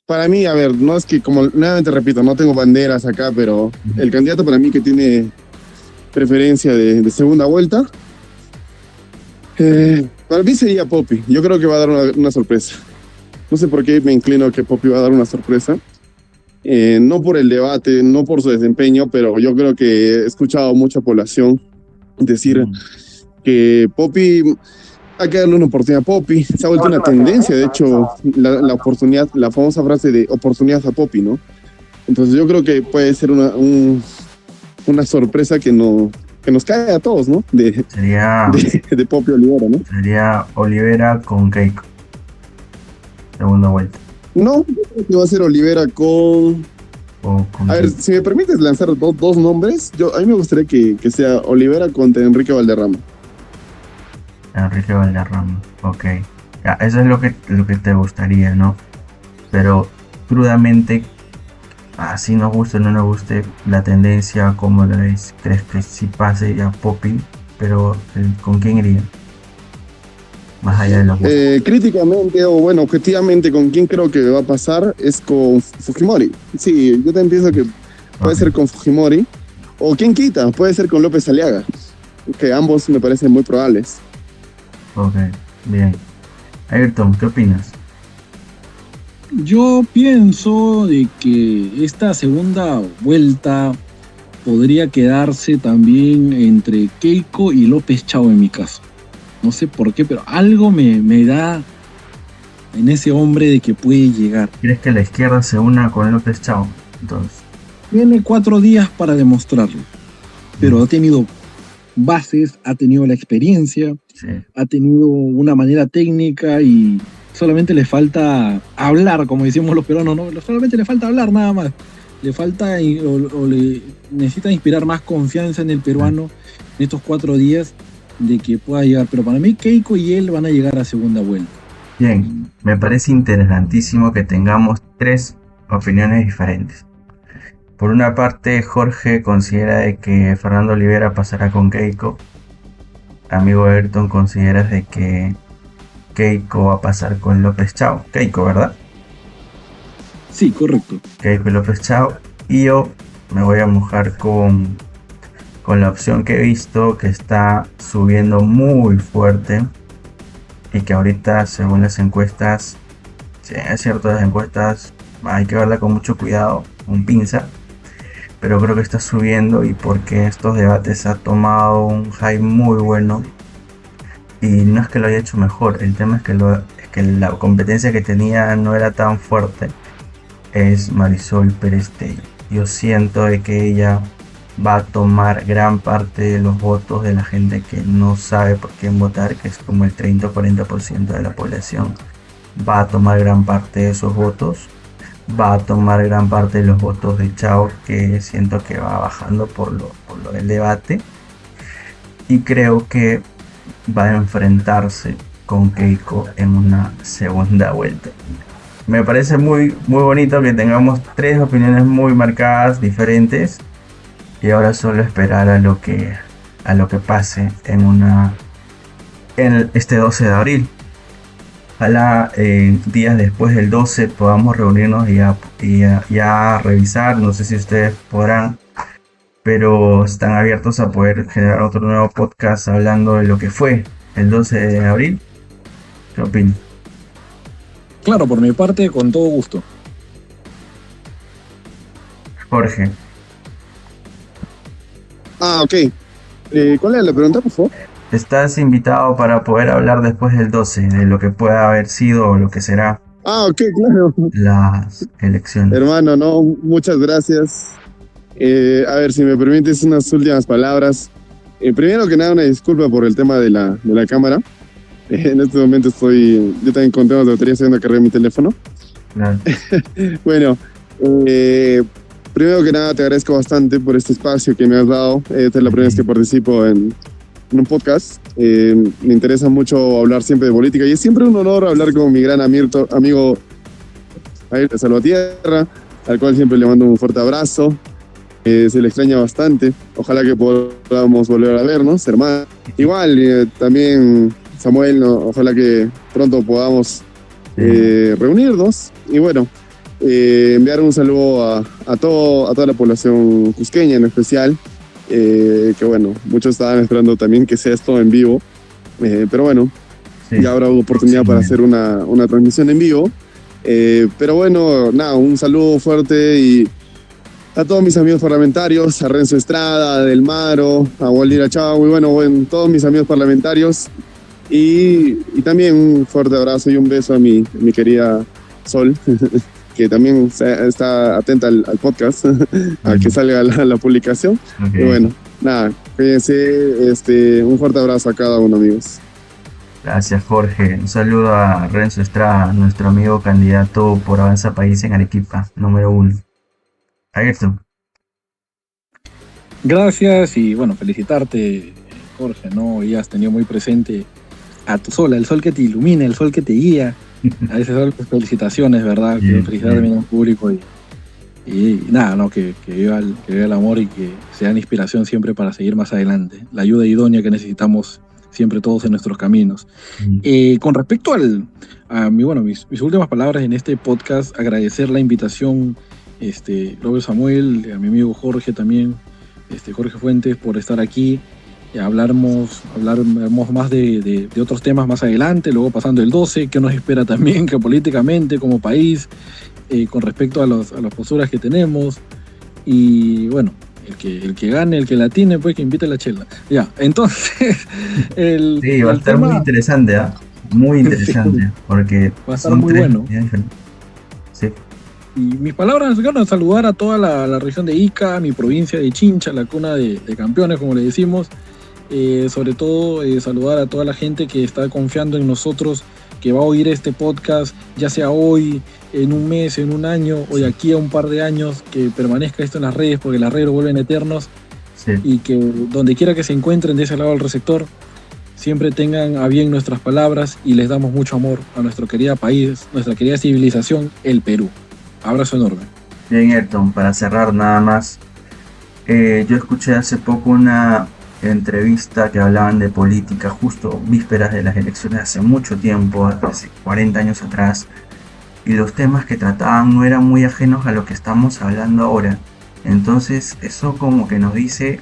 para mí, a ver, no es que, como nuevamente repito, no tengo banderas acá, pero el candidato para mí que tiene preferencia de segunda vuelta, para mí sería Poppy. Yo creo que va a dar una sorpresa. No sé por qué me inclino que Poppy va a dar una sorpresa. No por el debate, no por su desempeño, pero yo creo que he escuchado mucha población decir que Poppy, hay que darle una oportunidad a Poppy. Se ha vuelto una tendencia, de hecho, la oportunidad, la famosa frase de oportunidad a Poppy, ¿no? Entonces yo creo que puede ser una sorpresa que nos cae a todos, ¿no? De Poppy Olivera, ¿no? Sería Olivera con Keiko. Segunda vuelta. No, yo creo que va a ser Olivera con... A ver, si me permites lanzar dos nombres, a mí me gustaría que sea Olivera contra Enrique Valderrama. Enrique Valderrama, ok. Ya, eso es lo que te gustaría, ¿no? Pero crudamente, así nos guste o no nos guste, la tendencia, ¿cómo lo ves? ¿Crees que sí pase ya Poppy? Pero ¿con quién iría? Más allá de los críticamente, o bueno, objetivamente, con quién creo que va a pasar es con Fujimori. Sí, yo también pienso que puede ser con Fujimori. O quién quita, puede ser con López Aliaga. Que ambos me parecen muy probables. Ok, bien. Ayrton, ¿qué opinas? Yo pienso de que esta segunda vuelta podría quedarse también entre Keiko y López Chao en mi caso. No sé por qué, pero algo me da en ese hombre de que puede llegar. ¿Crees que la izquierda se una con López Chao? Entonces, tiene 4 días para demostrarlo, pero ha tenido bases, ha tenido la experiencia, ha tenido una manera técnica, y solamente le falta hablar, como decimos los peruanos, ¿no? Solamente le falta hablar, nada más. Le falta o le necesita inspirar más confianza en el peruano en estos 4 días de que pueda llegar. Pero para mí Keiko y él van a llegar a segunda vuelta. Bien, me parece interesantísimo que tengamos 3 opiniones diferentes. Por una parte, Jorge considera de que Fernando Olivera pasará con Keiko. Amigo Ayrton, consideras de que Keiko va a pasar con López Chao. Keiko, ¿verdad? Sí, correcto. Keiko y López Chao. Y yo me voy a mojar con la opción que he visto que está subiendo muy fuerte y que ahorita, según las encuestas, si es cierto, las encuestas hay que verla con mucho cuidado, con pinza, pero creo que está subiendo y porque estos debates ha tomado un hype muy bueno. Y no es que lo haya hecho mejor, el tema es que la competencia que tenía no era tan fuerte. Es Marisol Pérez Tello. Yo siento de que ella va a tomar gran parte de los votos de la gente que no sabe por quién votar, que es como el 30 o 40% de la población. Va a tomar gran parte de esos votos. Va a tomar gran parte de los votos de Chao, que siento que va bajando por lo del debate. Y creo que va a enfrentarse con Keiko en una segunda vuelta. Me parece muy, muy bonito que tengamos tres opiniones muy marcadas, diferentes. Y ahora solo esperar a lo que pase en este 12 de abril. Ojalá días después del 12 podamos reunirnos y ya revisar. No sé si ustedes podrán, pero están abiertos a poder generar otro nuevo podcast hablando de lo que fue el 12 de abril. ¿Qué opinan? Claro, por mi parte, con todo gusto. Jorge. Ok. ¿Cuál era la pregunta, por favor? Estás invitado para poder hablar después del 12 de lo que pueda haber sido o lo que será Ok, claro. las elecciones. Hermano, no, muchas gracias. A ver, si me permites unas últimas palabras. Primero que nada, una disculpa por el tema de la cámara. En este momento yo también con temas de batería, estoy viendo cargar mi teléfono. Claro. Bueno, primero que nada te agradezco bastante por este espacio que me has dado. Esta es la primera vez que participo en un podcast. Me interesa mucho hablar siempre de política y es siempre un honor hablar con mi gran amigo Ayrton Salvatierra, al cual siempre le mando un fuerte abrazo. Se le extraña bastante. Ojalá que podamos volver a vernos, hermano. Igual, también Samuel, ojalá que pronto podamos reunirnos. Y bueno, enviar un saludo a toda la población cusqueña en especial. Que bueno, muchos estaban esperando también que sea esto en vivo. Pero bueno, sí, ya habrá oportunidad para hacer una transmisión en vivo. Pero bueno, nada, un saludo fuerte y a todos mis amigos parlamentarios, a Renzo Estrada, a Delmaro, a Waldir Chao, y bueno, todos mis amigos parlamentarios. Y también un fuerte abrazo y un beso a mi querida Sol, que también está atenta al podcast, a que salga la publicación. Okay. Y bueno, nada, cuídense, un fuerte abrazo a cada uno, amigos. Gracias, Jorge. Un saludo a Renzo Estrada, nuestro amigo candidato por Avanza País en Arequipa, número 1. Ayrton. Gracias y bueno, felicitarte, Jorge, ¿no? Ya has tenido muy presente a tu sol, el sol que te ilumina, el sol que te guía. A ese sol, pues, felicitaciones, ¿verdad? Quiero felicitar también al público y nada, ¿no? Que viva el amor y que sea una inspiración siempre para seguir más adelante. La ayuda idónea que necesitamos siempre todos en nuestros caminos. Con respecto a mis últimas palabras en este podcast, agradecer la invitación, Robert Samuel, a mi amigo Jorge también, Jorge Fuentes, por estar aquí. Hablaremos más de otros temas más adelante, luego pasando el 12, que nos espera también geopolíticamente como país, con respecto a las posturas que tenemos. Y bueno, el que gane, el que la tiene, pues que invite la chela. Ya, entonces... sí, va a estar muy interesante, ¿eh? Muy interesante, sí, porque va a estar muy bueno. Sí. Y mis palabras, claro, saludar a toda la región de Ica, mi provincia de Chincha, la cuna de campeones, como le decimos. Sobre todo saludar a toda la gente que está confiando en nosotros, que va a oír este podcast, ya sea hoy, en un mes, en un año o de aquí a un par de años, que permanezca esto en las redes, porque las redes lo vuelven eternos. Sí. Y que donde quiera que se encuentren de ese lado del receptor, siempre tengan a bien nuestras palabras y les damos mucho amor a nuestro querido país, nuestra querida civilización, el Perú. Abrazo enorme. Bien, Ayrton, para cerrar nada más, yo escuché hace poco una entrevista que hablaban de política justo vísperas de las elecciones hace mucho tiempo, hace 40 años atrás, y los temas que trataban no eran muy ajenos a lo que estamos hablando ahora. Entonces eso como que nos dice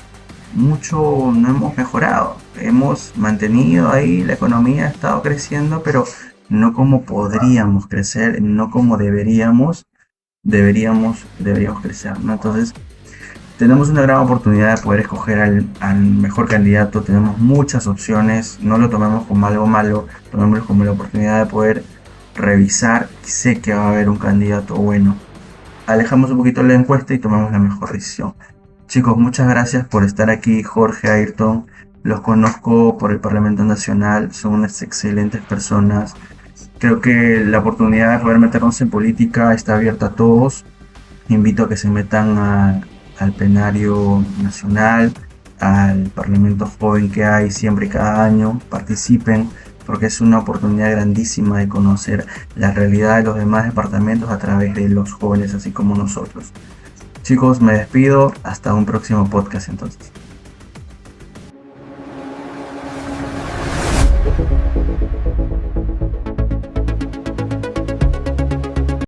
mucho no hemos mejorado, hemos mantenido ahí, la economía ha estado creciendo, pero no como podríamos crecer, no como deberíamos crecer, ¿no? Entonces tenemos una gran oportunidad de poder escoger al mejor candidato, tenemos muchas opciones, no lo tomemos como algo malo, tomémoslo como la oportunidad de poder revisar y sé que va a haber un candidato bueno. Alejamos un poquito la encuesta y tomamos la mejor decisión. Chicos, muchas gracias por estar aquí, Jorge, Ayrton. Los conozco por el Parlamento Nacional, son unas excelentes personas. Creo que la oportunidad de poder meternos en política está abierta a todos. Invito a que se metan al plenario nacional, al Parlamento joven que hay siempre y cada año, participen, porque es una oportunidad grandísima de conocer la realidad de los demás departamentos a través de los jóvenes, así como nosotros. Chicos, me despido, hasta un próximo podcast entonces.